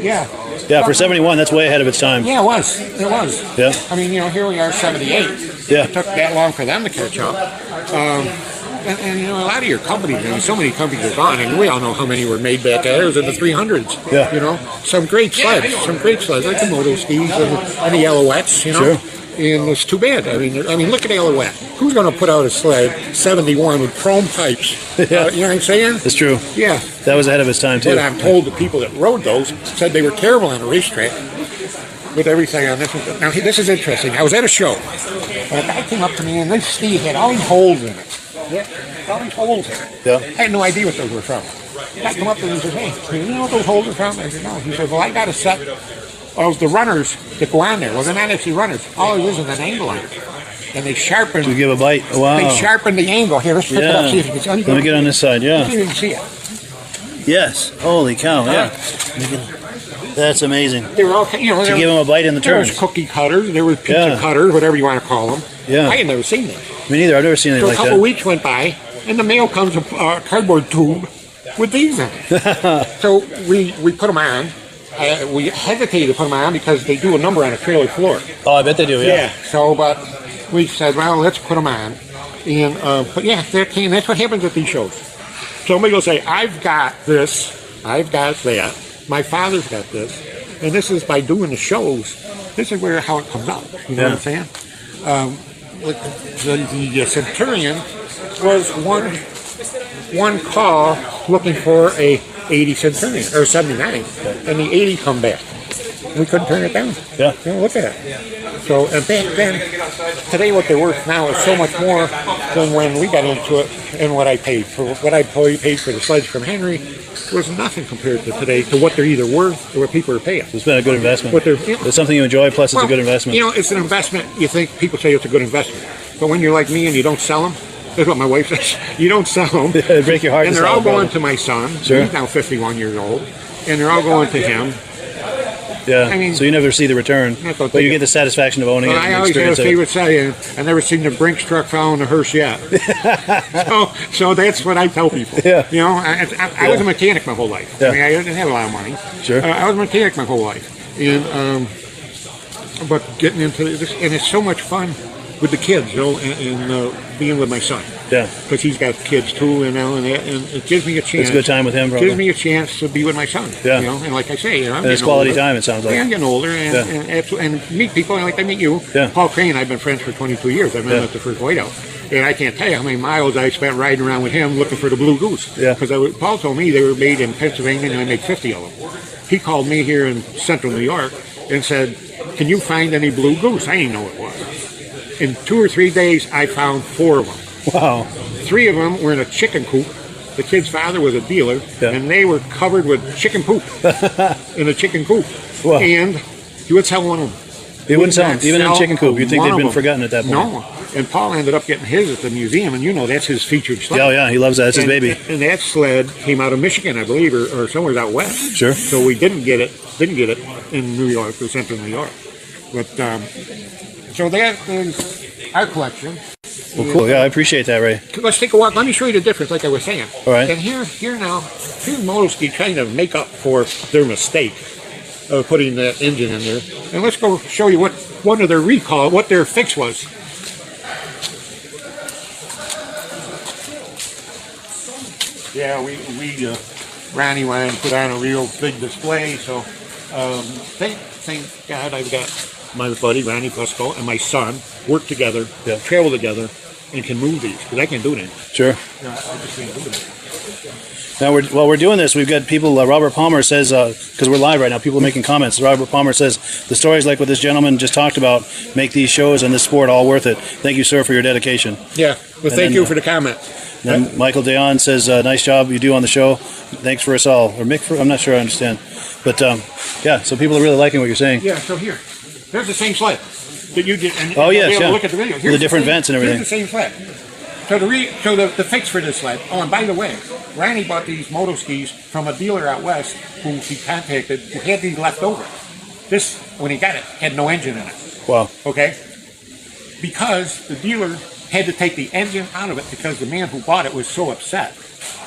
Yeah. Yeah, for 71, that's way ahead of its time. Yeah, it was. It was. Yeah. I mean, you know, here we are, 78. Yeah. It took that long for them to catch up. And, you know, a lot of your companies, I mean, so many companies are gone, and we all know how many were made back there. It was in the 300s. Yeah. You know, some great sleds, like the Moto Skis and the Alouettes, you know. Sure. And it's too bad. I mean, look at Alouette. Who's going to put out a sled 71 with chrome pipes? You know what I'm saying? It's true. Yeah. That was ahead of its time, too. But I'm told the people that rode those said they were terrible on a racetrack with everything on this one. Now, this is interesting. I was at a show, and a guy came up to me, and this Steve had all these holes in it. Yeah, all these holes in it. Yeah. I had no idea what those were from. The guy came up to me and says, hey, you know what those holes are from? I said, no. He said, well, I got a set of the runners that go on there. Well, they're not actually runners. All it is an angle on it. And they sharpen. To give a bite. Wow. They sharpen the angle. Here, let's pick it up. See if you can. Let me get on this side, You yeah. can't even see it. Yes. Holy cow, yeah. That's amazing. They were all, you know, To give him a bite in the there was turns. cookie cutters, there was pizza Yeah. cutters, whatever you want to call them. Yeah. I had never seen that. Me neither. I've never seen So anything a like couple that. weeks went by, and the mail comes a cardboard tube with these in it. So we put them on. We hesitated to put them on because they do a number on a trailer floor. Oh, I bet they do, yeah. So, but we said, well, let's put them on. And but yeah, that's what happens at these shows. Somebody will say, I've got this, I've got that, my father's got this, and this is by doing the shows. This is how it comes out. You know what I'm saying? The Centurion was one call looking for a 80 Centurion or 79, and the 80 come back. We couldn't turn it down. Yeah. You know, look at it. So, and back then, today what they're worth now is so much more than when we got into it, and what I paid for the sledge from Henry was nothing compared to today, to what they're either worth or what people are paying. It's been a good investment. But It's something you enjoy, plus it's a good investment. You know, it's an investment. You think people say it's a good investment, but when you're like me and you don't sell them, that's what my wife says. You don't sell them. It'd break your heart. And they're all going to my son. Sure. He's now 51 years old, and they're all going to him. Yeah. I mean, so you never see the return, but you get the satisfaction of owning it. I always had a favorite saying, I never seen the Brinks truck following the hearse yet. so that's what I tell people. Yeah. You know, I was a mechanic my whole life. Yeah. I mean, I didn't have a lot of money. Sure. I was a mechanic my whole life. And but getting into this, and it's so much fun with the kids, you know, and being with my son. Yeah. Because he's got kids too, and it gives me a chance. It's a good time with him, probably. Gives me a chance to be with my son. Yeah. You know, and like I say, you know, and it's quality time, it sounds like. I'm getting older, and meet people, and like I meet you. Yeah. Paul Crane and I've been friends for 22 years. I've been at the first whiteout. And I can't tell you how many miles I spent riding around with him looking for the blue goose. Yeah. Because Paul told me they were made in Pennsylvania, and I made 50 of them. He called me here in central New York and said, can you find any blue goose? I didn't know it was. In 2 or 3 days, I found 4 of them. Wow. 3 of them were in a chicken coop. The kid's father was a dealer, and they were covered with chicken poop in a chicken coop. Wow. And he would sell one of them. He wouldn't sell them, even in a chicken coop. You'd think they'd been forgotten at that point. No. And Paul ended up getting his at the museum, and you know that's his featured sled. Oh, yeah, he loves that. That's his baby. And that sled came out of Michigan, I believe, or somewhere out west. Sure. So we didn't get it in New York, or central New York. But so that is our collection. Well, cool. Yeah, I appreciate that, Ray. Let's take a walk. Let me show you the difference, like I was saying. All right. And here now, here's Motoski trying to make up for their mistake of putting that engine in there. And let's go show you what one of their recall, what their fix was. Yeah, we Ronnie wanted to put on a real big display, so thank God I've got my buddy Ronnie Fusco and my son work together, travel together, and can move these, because I can't do it anymore. Sure. I just can't do it. Now, while we're doing this, we've got people, Robert Palmer says, because we're live right now, people are making comments. Robert Palmer says, the stories like what this gentleman just talked about make these shows and this sport all worth it. Thank you, sir, for your dedication. Yeah, well, thank you for the comment. Then Michael Deon says, nice job you do on the show. Thanks for us all. Or Mick, I'm not sure I understand. But, yeah, so people are really liking what you're saying. Yeah, so there's the same sled that you did. And oh, yes, yeah. Look at the video. With the different vents and everything. Here's the same sled. So the fix for this sled. Oh, and by the way, Ronnie bought these moto skis from a dealer out west who he contacted who had these left over. This, when he got it, had no engine in it. Wow. Okay? Because the dealer had to take the engine out of it because the man who bought it was so upset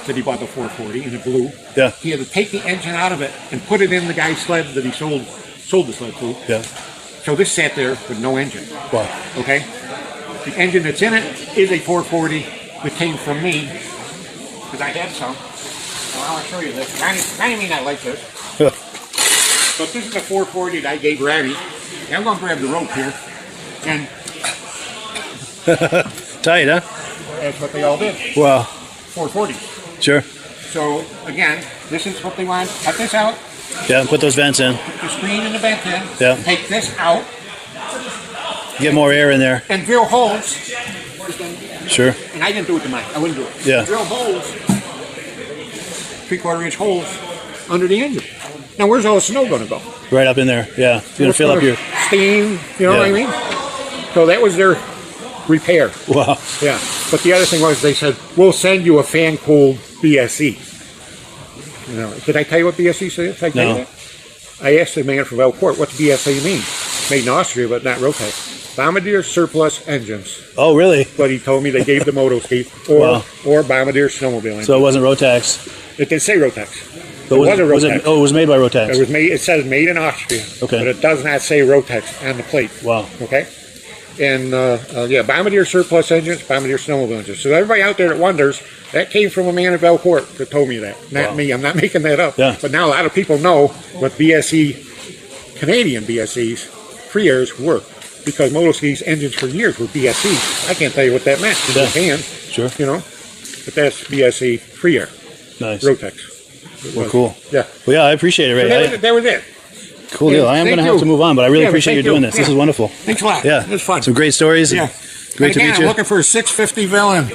that he bought the 440 in the blue. Yeah. He had to take the engine out of it and put it in the guy's sled that he sold the sled to. Yeah. So this sat there with no engine. Wow. Okay? The engine that's in it is a 440 that came from me, because I had some. Well, I'll show you this. Ronnie may not like this. But this is a 440 that I gave Ronnie. And I'm going to grab the rope here. And tight, huh? that's what they all did. Wow. 440. Sure. So, again, this is what they want. Cut this out. Yeah, put those vents in. Put the screen in the vent in. Yeah. Take this out. Get more air in there. And drill holes. Sure. And I didn't do it to mine. I wouldn't do it. Yeah. Drill holes. 3/4 inch holes under the engine. Now, where's all the snow going to go? Right up in there. Yeah. It's going to fill up your steam. You know what I mean? So that was their repair. Wow. Yeah. But the other thing was they said, we'll send you a fan-cooled VSC. You know, did I tell you what VSC is? Did I tell you that? I asked the man from Valport, what's VSC mean? Made in Austria, but not Rotax. Bombardier Surplus Engines. Oh, really? But he told me they gave the Motoski or Bombardier Snowmobile engine. So it wasn't Rotax. It did say Rotax. It wasn't Rotax. It was made by Rotax. It was made. It says made in Austria. Okay. But it does not say Rotax on the plate. Wow. Okay. And yeah, Bombardier surplus engines, Bombardier snowmobile engines. So everybody out there that wonders, that came from a man at Belcourt that told me that. Not me. I'm not making that up. Yeah. But now a lot of people know what BSE, Canadian BSEs, free airs were. Because Motoski's engines for years were BSEs. I can't tell you what that meant in Japan. Sure. You know, but that's BSE free air. Nice. Rotex. Well, cool. Yeah. Well, yeah, I appreciate it, Ray. So that was it. Cool deal. I am going to have to move on, but I really appreciate you doing this. This is wonderful. Thanks a lot. Yeah. It was fun. Some great stories. Yeah. Great to meet you. I'm looking for a 650 villain.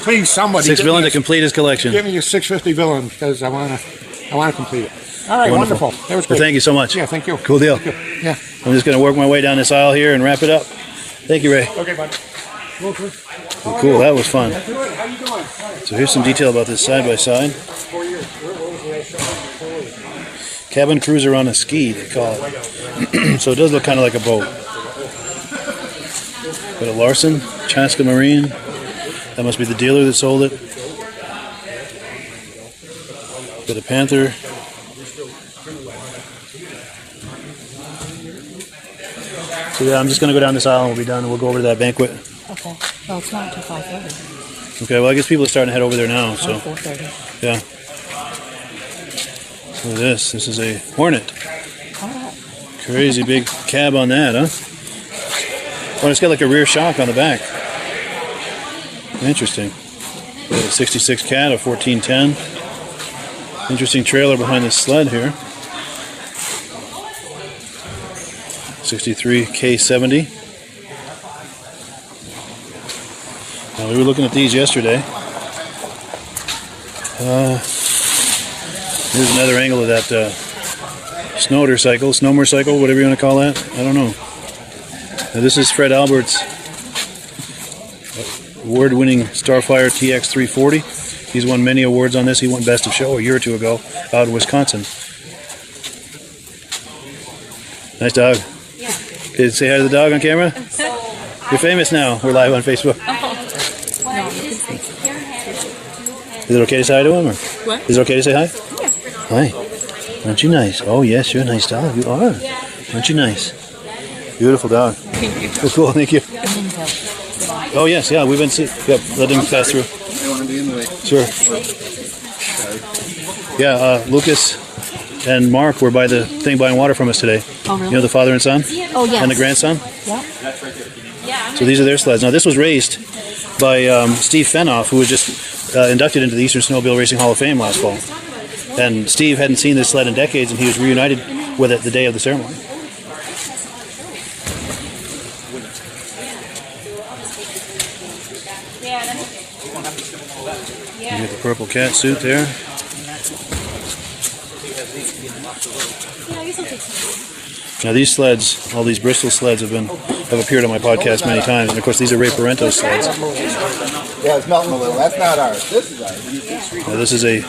Please, somebody. 6 villain to complete his collection. Give me a 650 villain because I want to complete it. All right, wonderful. That was great. Well, thank you so much. Yeah, thank you. Cool deal. Yeah. I'm just going to work my way down this aisle here and wrap it up. Thank you, Ray. Okay, bud. Well, cool. That was fun. How you doing? So here's some detail about this side-by-side. Cabin cruiser on a ski, they call it. So it does look kind of like a boat. Got a Larson, Chaska Marine. That must be the dealer that sold it. Got a Panther. So yeah, I'm just going to go down this aisle and we'll be done and we'll go over to that banquet. Okay. Well, it's not until 5:30. Okay, well I guess people are starting to head over there now, so. 4:30. Yeah. Look at this. This is a Hornet. Crazy big cab on that, huh? Oh, it's got like a rear shock on the back. Interesting. Got a 66 Cat, a 1410. Interesting trailer behind this sled here. 63 K70. Now we were looking at these yesterday. Here's another angle of that snowmotorcycle, whatever you want to call that. I don't know. Now this is Fred Albert's award-winning Starfire TX 340. He's won many awards on this. He won Best of Show a year or two ago out in Wisconsin. Nice dog. Yeah. Did you say hi to the dog on camera? You're famous now. We're live on Facebook. Is it okay to say hi to him? Or? What? Is it okay to say hi? Yeah. Hi. Aren't you nice? Oh, yes, you're a nice dog. You are. Aren't you nice? Beautiful dog. Thank you. Oh, cool, thank you. Oh, yes, yeah, we've been... Yep, let him pass through. I don't want to be in the way. Sure. Yeah, Lucas and Mark were by the thing buying water from us today. Oh, really? You know, the father and son? Oh, yes. And the grandson? Yeah. So these are their sleds. Now, this was raced by Steve Fenoff, who was just inducted into the Eastern Snowmobile Racing Hall of Fame last fall. And Steve hadn't seen this sled in decades, and he was reunited with it the day of the ceremony. You get the purple cat suit there. Now these sleds, all these Bristol sleds have appeared on my podcast many times, and of course these are Ray Parento's sleds. Yeah, it's melting a little. That's not ours. This is ours. Now this is a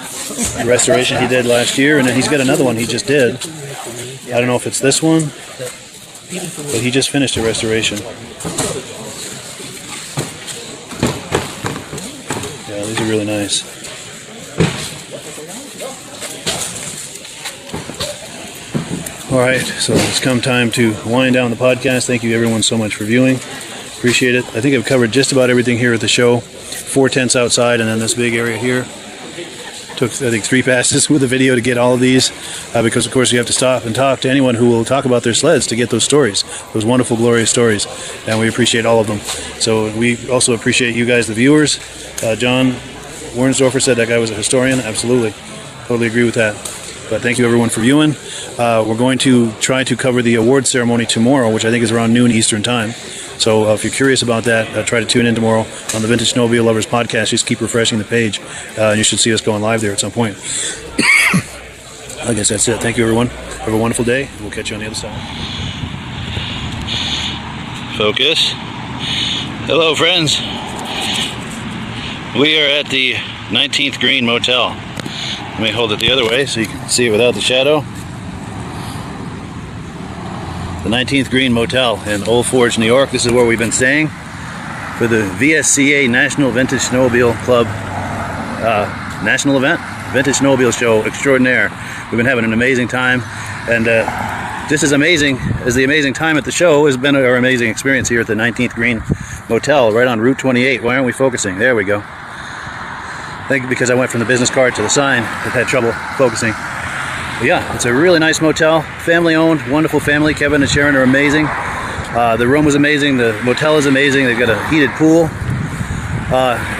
restoration he did last year, and then he's got another one he just did. I don't know if it's this one, but he just finished a restoration. Yeah, these are really nice. All right, so it's come time to wind down the podcast. Thank you everyone so much for viewing. Appreciate it. I think I've covered just about everything here at the show. 4 tents outside and then this big area here. Took, I think, 3 passes with the video to get all of these because, of course, you have to stop and talk to anyone who will talk about their sleds to get those stories, those wonderful, glorious stories, and we appreciate all of them. So we also appreciate you guys, the viewers. John Wernsdorfer said that guy was a historian. Absolutely. Totally agree with that. But thank you, everyone, for viewing. We're going to try to cover the award ceremony tomorrow, which I think is around noon Eastern time. So if you're curious about that, try to tune in tomorrow on the Vintage Snowmobile Lovers podcast. Just keep refreshing the page. You should see us going live there at some point. I guess that's it. Thank you, everyone. Have a wonderful day. We'll catch you on the other side. Focus. Hello, friends. We are at the 19th Green Motel. Let me hold it the other way so you can see it without the shadow. The 19th Green Motel in Old Forge, New York. This is where we've been staying for the VSCA National Vintage Snowmobile Club national event, Vintage Snowmobile Show Extraordinaire. We've been having an amazing time, and just as amazing as the amazing time at the show has been our amazing experience here at the 19th Green Motel right on Route 28. Why aren't we focusing? There we go. I think because I went from the business card to the sign, I've had trouble focusing. But yeah, it's a really nice motel, family owned, wonderful family. Kevin and Sharon are amazing. The room was amazing, the motel is amazing, they've got a heated pool.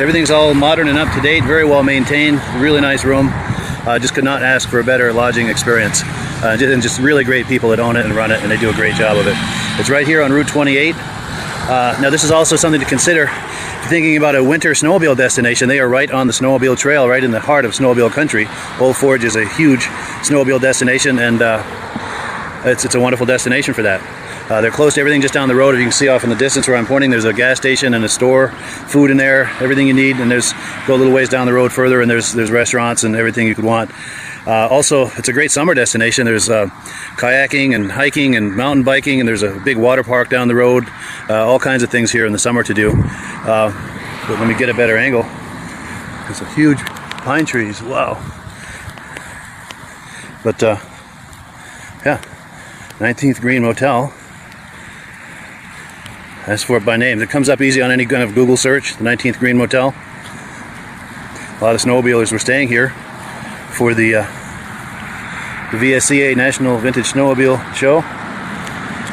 Everything's all modern and up to date, very well maintained, really nice room. Just could not ask for a better lodging experience. And just really great people that own it and run it, and they do a great job of it. It's right here on Route 28. Now this is also something to consider if you're thinking about a winter snowmobile destination. They are right on the snowmobile trail, right in the heart of snowmobile country. Old Forge is a huge snowmobile destination, and it's a wonderful destination for that. They're close to everything just down the road. If you can see off in the distance where I'm pointing, there's a gas station and a store, food in there, everything you need. And go a little ways down the road further, and there's restaurants and everything you could want. Also, it's a great summer destination. There's kayaking and hiking and mountain biking, and there's a big water park down the road. All kinds of things here in the summer to do. But let me get a better angle. There's some huge pine trees. Wow. But yeah, 19th Green Motel. That's for it by name. It comes up easy on any kind of Google search, the 19th Green Motel. A lot of snowmobilers were staying here for the VSCA National Vintage Snowmobile Show.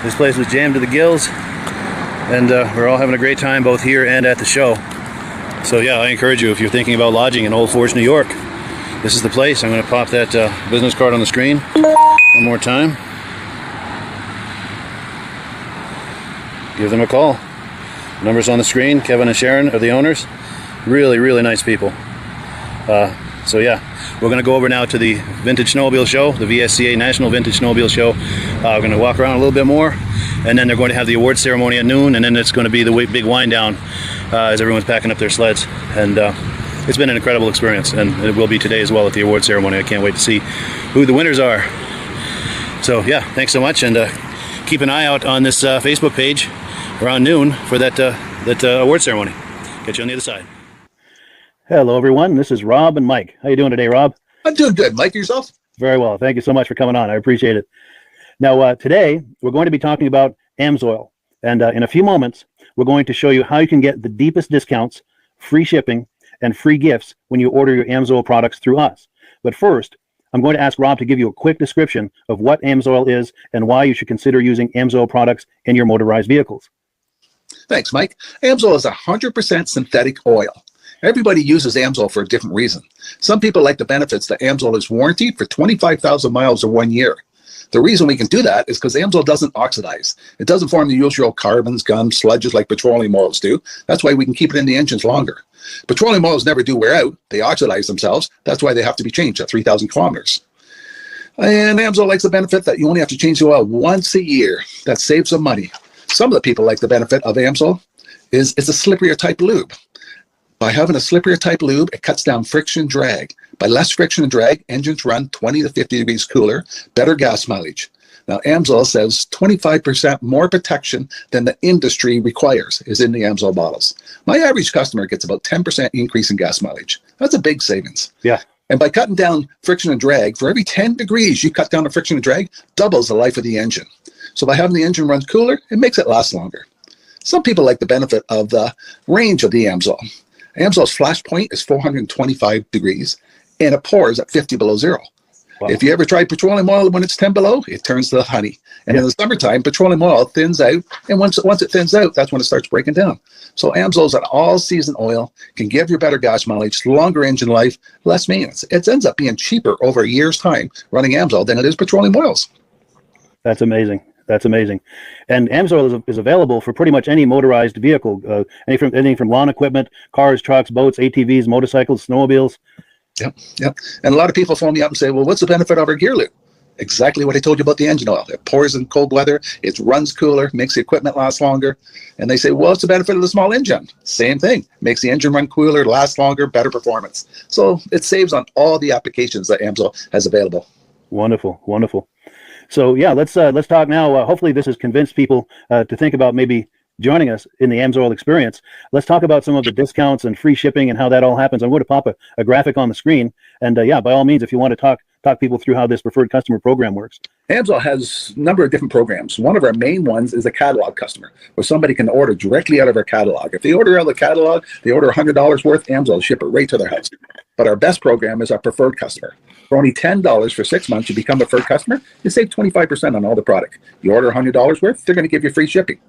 This place was jammed to the gills, and we're all having a great time both here and at the show. So yeah, I encourage you, if you're thinking about lodging in Old Forge, New York, this is the place. I'm going to pop that business card on the screen one more time. Give them a call. Numbers on the screen. Kevin and Sharon are the owners. Really, really nice people. So yeah, we're going to go over now to the Vintage Snowmobile Show, the VSCA National Vintage Snowmobile Show. We're going to walk around a little bit more, and then they're going to have the award ceremony at noon, and then it's going to be the big wind down as everyone's packing up their sleds. And it's been an incredible experience, and it will be today as well at the award ceremony. I can't wait to see who the winners are. So yeah, thanks so much, and keep an eye out on this Facebook page around noon for that award ceremony. Catch you on the other side. Hello everyone, this is Rob and Mike. How you doing today, Rob? I'm doing good. Mike, yourself? Very well. Thank you so much for coming on. I appreciate it. Now today we're going to be talking about AMSOIL, and in a few moments we're going to show you how you can get the deepest discounts, free shipping, and free gifts when you order your AMSOIL products through us. But first, I'm going to ask Rob to give you a quick description of what AMSOIL is and why you should consider using AMSOIL products in your motorized vehicles. Thanks, Mike. AMSOIL is 100% synthetic oil. Everybody uses AMSOIL for a different reason. Some people like the benefits that AMSOIL is warranted for 25,000 miles or 1 year. The reason we can do that is because AMSOIL doesn't oxidize. It doesn't form the usual carbons, gums, sludges like petroleum oils do. That's why we can keep it in the engines longer. Petroleum oils never do wear out. They oxidize themselves. That's why they have to be changed at 3,000 kilometers. And AMSOIL likes the benefit that you only have to change the oil once a year. That saves some money. Some of the people like the benefit of AMSOIL is it's a slipperier type lube. By having a slipperier type lube, it cuts down friction drag. By less friction and drag, engines run 20 to 50 degrees cooler, better gas mileage. Now, AMSOIL says 25% more protection than the industry requires is in the AMSOIL bottles. My average customer gets about 10% increase in gas mileage. That's a big savings. Yeah. And by cutting down friction and drag, for every 10 degrees you cut down the friction and drag, doubles the life of the engine. So by having the engine run cooler, it makes it last longer. Some people like the benefit of the range of the AMSOIL. AMSOIL's flash point is 425 degrees, and it pours at 50 below zero. Wow. If you ever tried petroleum oil when it's 10 below, it turns to honey. And in the summertime, petroleum oil thins out, and once it thins out, that's when it starts breaking down. So AMSOIL's an all-season oil, can give you better gas mileage, longer engine life, less maintenance. It ends up being cheaper over a year's time running AMSOIL than it is petroleum oils. That's amazing. That's amazing. And AMSOIL is available for pretty much any motorized vehicle, anything from lawn equipment, cars, trucks, boats, ATVs, motorcycles, snowmobiles. Yep. And a lot of people phone me up and say, well, what's the benefit of our gear lube? Exactly what I told you about the engine oil. It pours in cold weather, it runs cooler, makes the equipment last longer. And they say, well, what's the benefit of the small engine? Same thing. Makes the engine run cooler, last longer, better performance. So it saves on all the applications that AMSOIL has available. Wonderful, wonderful. So yeah, let's talk now. Hopefully this has convinced people to think about maybe joining us in the AMSOIL experience. Let's talk about some of the discounts and free shipping and how that all happens. I'm going to pop a graphic on the screen. And yeah, by all means, if you want to talk people through how this preferred customer program works, Amsoil has a number of different programs. One of our main ones is a catalog customer, where somebody can order directly out of our catalog. If they order out of the catalog, they order $100 worth, Amsoil will ship it right to their house. But our best program is our preferred customer. For only $10 for 6 months, you become a preferred customer, you save 25% on all the product. You order $100 worth, they're going to give you free shipping.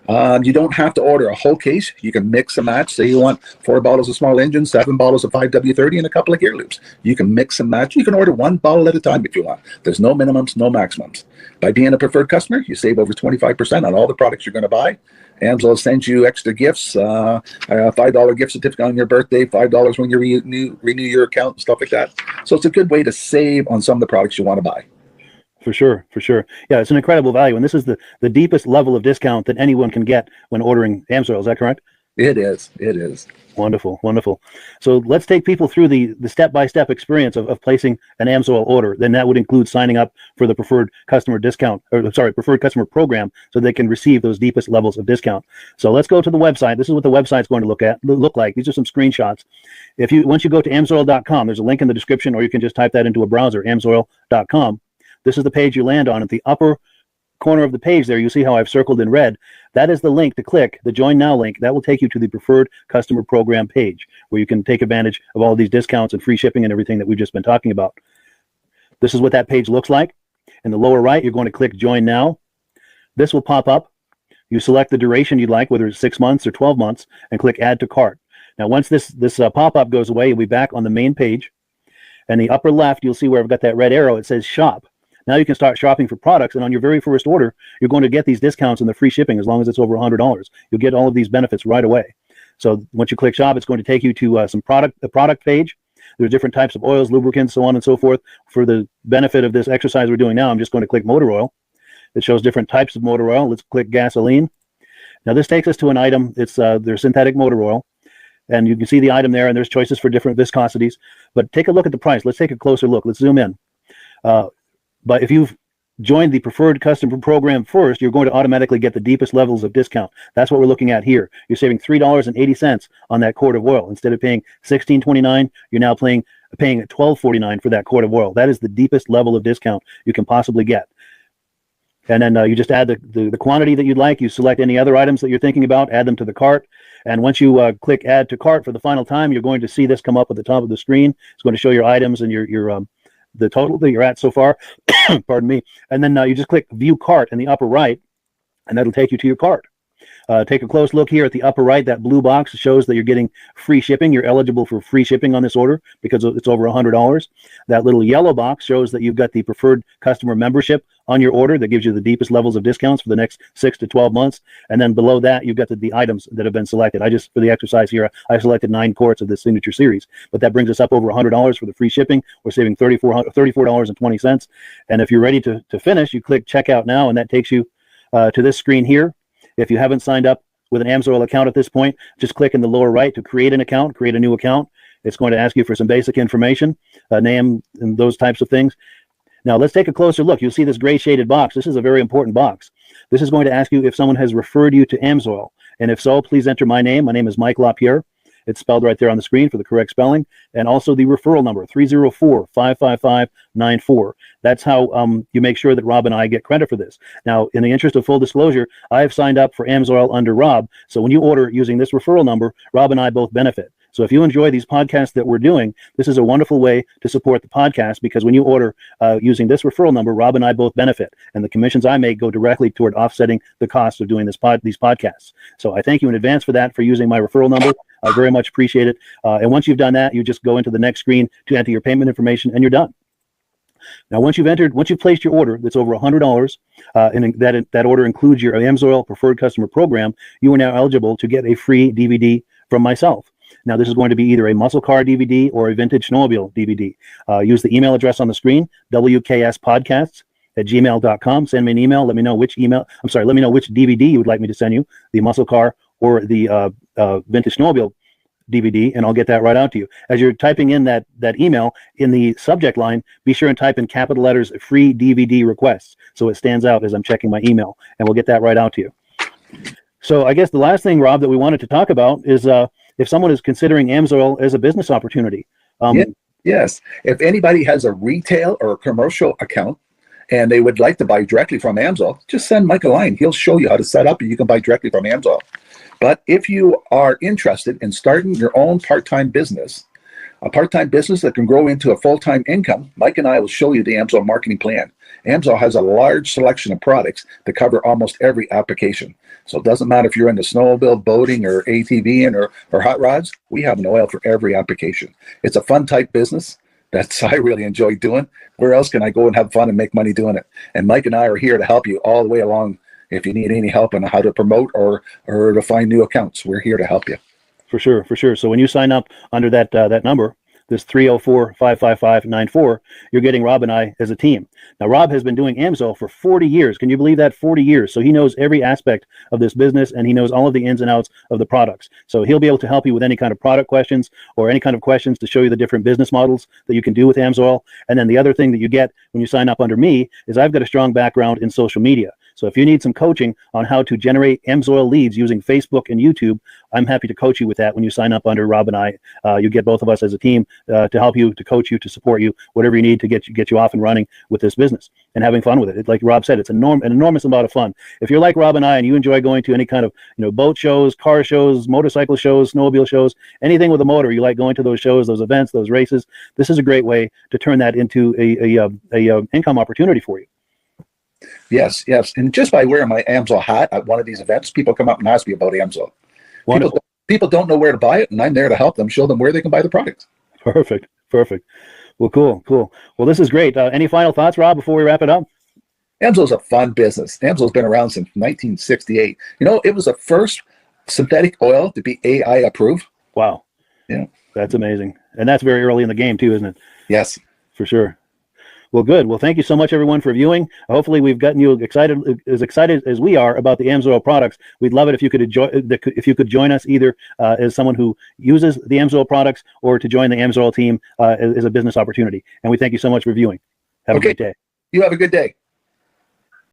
You don't have to order a whole case. You can mix and match. Say you want 4 bottles of small engine, 7 bottles of 5W30, and a couple of gear loops. You can mix and match. You can order 1 bottle at a time if you want. There's no minimums, no maximums. By being a preferred customer, you save over 25% on all the products you're going to buy. Amsoil sends you extra gifts, a $5 gift certificate on your birthday, $5 when you renew your account, and stuff like that. So it's a good way to save on some of the products you want to buy. For sure, for sure. Yeah, it's an incredible value, and this is the deepest level of discount that anyone can get when ordering Amsoil. Is that correct? It is. It is. Wonderful, wonderful. So let's take people through the step-by-step experience of placing an Amsoil order. Then that would include signing up for the preferred customer discount, or sorry, preferred customer program, so they can receive those deepest levels of discount. So let's go to the website. This is what the website's going to look like. These are some screenshots. Once you go to amsoil.com, there's a link in the description, or you can just type that into a browser, amsoil.com. This is the page you land on. At the upper corner of the page there, you see how I've circled in red. That is the link to click, the Join Now link. That will take you to the Preferred Customer Program page, where you can take advantage of all these discounts and free shipping and everything that we've just been talking about. This is what that page looks like. In the lower right, you're going to click Join Now. This will pop up. You select the duration you'd like, whether it's 6 months or 12 months, and click Add to Cart. Now, once this pop-up goes away, you'll be back on the main page. And the upper left, you'll see where I've got that red arrow. It says Shop. Now you can start shopping for products, and on your very first order, you're going to get these discounts and the free shipping as long as it's over $100. You'll get all of these benefits right away. So once you click Shop, it's going to take you to the product page. There's different types of oils, lubricants, so on and so forth. For the benefit of this exercise we're doing now, I'm just going to click motor oil. It shows different types of motor oil. Let's click gasoline. Now this takes us to an item. It's their synthetic motor oil. And you can see the item there, and there's choices for different viscosities. But take a look at the price. Let's take a closer look. Let's zoom in. But if you've joined the preferred customer program first, you're going to automatically get the deepest levels of discount. That's what we're looking at here. You're saving $3.80 on that quart of oil. Instead of paying $16.29, you're now paying $12.49 for that quart of oil. That is the deepest level of discount you can possibly get. And then you just add the quantity that you'd like. You select any other items that you're thinking about, add them to the cart. And once you click Add to Cart for the final time, you're going to see this come up at the top of the screen. It's going to show your items and your the total that you're at so far. Pardon me. And then you just click View Cart in the upper right, and that'll take you to your cart. Take a close look here at the upper right. That blue box shows that you're getting free shipping. You're eligible for free shipping on this order because it's over $100. That little yellow box shows that you've got the preferred customer membership on your order that gives you the deepest levels of discounts for the next 6 to 12 months. And then below that, you've got the items that have been selected. For the exercise here, I selected 9 quarts of the Signature Series, but that brings us up over $100 for the free shipping. We're saving $34.20. And if you're ready to finish, you click Checkout Now, and that takes you to this screen here. If you haven't signed up with an Amsoil account at this point, just click in the lower right to create an account, create a new account. It's going to ask you for some basic information, name, and those types of things. Now, let's take a closer look. You'll see this gray shaded box. This is a very important box. This is going to ask you if someone has referred you to Amsoil. And if so, please enter my name. My name is Mike LaPierre. It's spelled right there on the screen for the correct spelling. And also the referral number, 304-555-94. That's how you make sure that Rob and I get credit for this. Now, in the interest of full disclosure, I've signed up for Amsoil under Rob. So when you order using this referral number, Rob and I both benefit. So if you enjoy these podcasts that we're doing, this is a wonderful way to support the podcast, because when you order using this referral number, Rob and I both benefit. And the commissions I make go directly toward offsetting the cost of doing these podcasts. So I thank you in advance for that, for using my referral number. I very much appreciate it. And once you've done that, you just go into the next screen to enter your payment information, and you're done. Now, once you've placed your order that's over $100, and that order includes your Amsoil Preferred Customer Program, you are now eligible to get a free DVD from myself. Now, this is going to be either a muscle car DVD or a vintage snowmobile DVD. Use the email address on the screen, wkspodcasts@gmail.com. Send me an email. Let me know which DVD you would like me to send you, the muscle car or the vintage snowmobile DVD, and I'll get that right out to you. As you're typing in that email, in the subject line, be sure and type in capital letters, free DVD requests, so it stands out as I'm checking my email, and we'll get that right out to you. So I guess the last thing, Rob, that we wanted to talk about is if someone is considering Amsoil as a business opportunity. Yes. If anybody has a retail or a commercial account and they would like to buy directly from Amsoil, just send Mike a line. He'll show you how to set up, and you can buy directly from Amsoil. But if you are interested in starting your own part-time business, a part-time business that can grow into a full-time income, Mike and I will show you the Amsoil marketing plan. Amsoil has a large selection of products that cover almost every application. So it doesn't matter if you're into snowmobile, boating, or ATVing, or hot rods, we have an oil for every application. It's a fun type business. That's I really enjoy doing. Where else can I go and have fun and make money doing it? And Mike and I are here to help you all the way along. If you need any help on how to promote or to find new accounts, we're here to help you. For sure, for sure. So when you sign up under that that number, this 304-555-94, you're getting Rob and I as a team. Now, Rob has been doing Amsoil for 40 years. Can you believe that? 40 years. So he knows every aspect of this business, and he knows all of the ins and outs of the products. So he'll be able to help you with any kind of product questions or any kind of questions to show you the different business models that you can do with Amsoil. And then the other thing that you get when you sign up under me is I've got a strong background in social media. So if you need some coaching on how to generate Amsoil leads using Facebook and YouTube, I'm happy to coach you with that when you sign up under Rob and I. You get both of us as a team to help you, to coach you, to support you, whatever you need to get you off and running with this business and having fun with it. Like Rob said, it's an enormous amount of fun. If you're like Rob and I and you enjoy going to any kind of boat shows, car shows, motorcycle shows, snowmobile shows, anything with a motor, you like going to those shows, those events, those races, this is a great way to turn that into a income opportunity for you. Yes, yes. And just by wearing my Amsoil hat at one of these events, people come up and ask me about Amsoil. People don't know where to buy it, and I'm there to help them, show them where they can buy the product. Perfect, perfect. Well, cool. Well, this is great. Any final thoughts, Rob, before we wrap it up? Amsoil's a fun business. Amsoil's been around since 1968. It was the first synthetic oil to be AI approved. Wow. Yeah. That's amazing. And that's very early in the game too, isn't it? Yes. For sure. Well, good. Well, thank you so much, everyone, for viewing. Hopefully, we've gotten you excited as we are about the Amsoil products. We'd love it if you could join us either as someone who uses the Amsoil products or to join the Amsoil team as a business opportunity. And we thank you so much for viewing. Have a great day. You have a good day.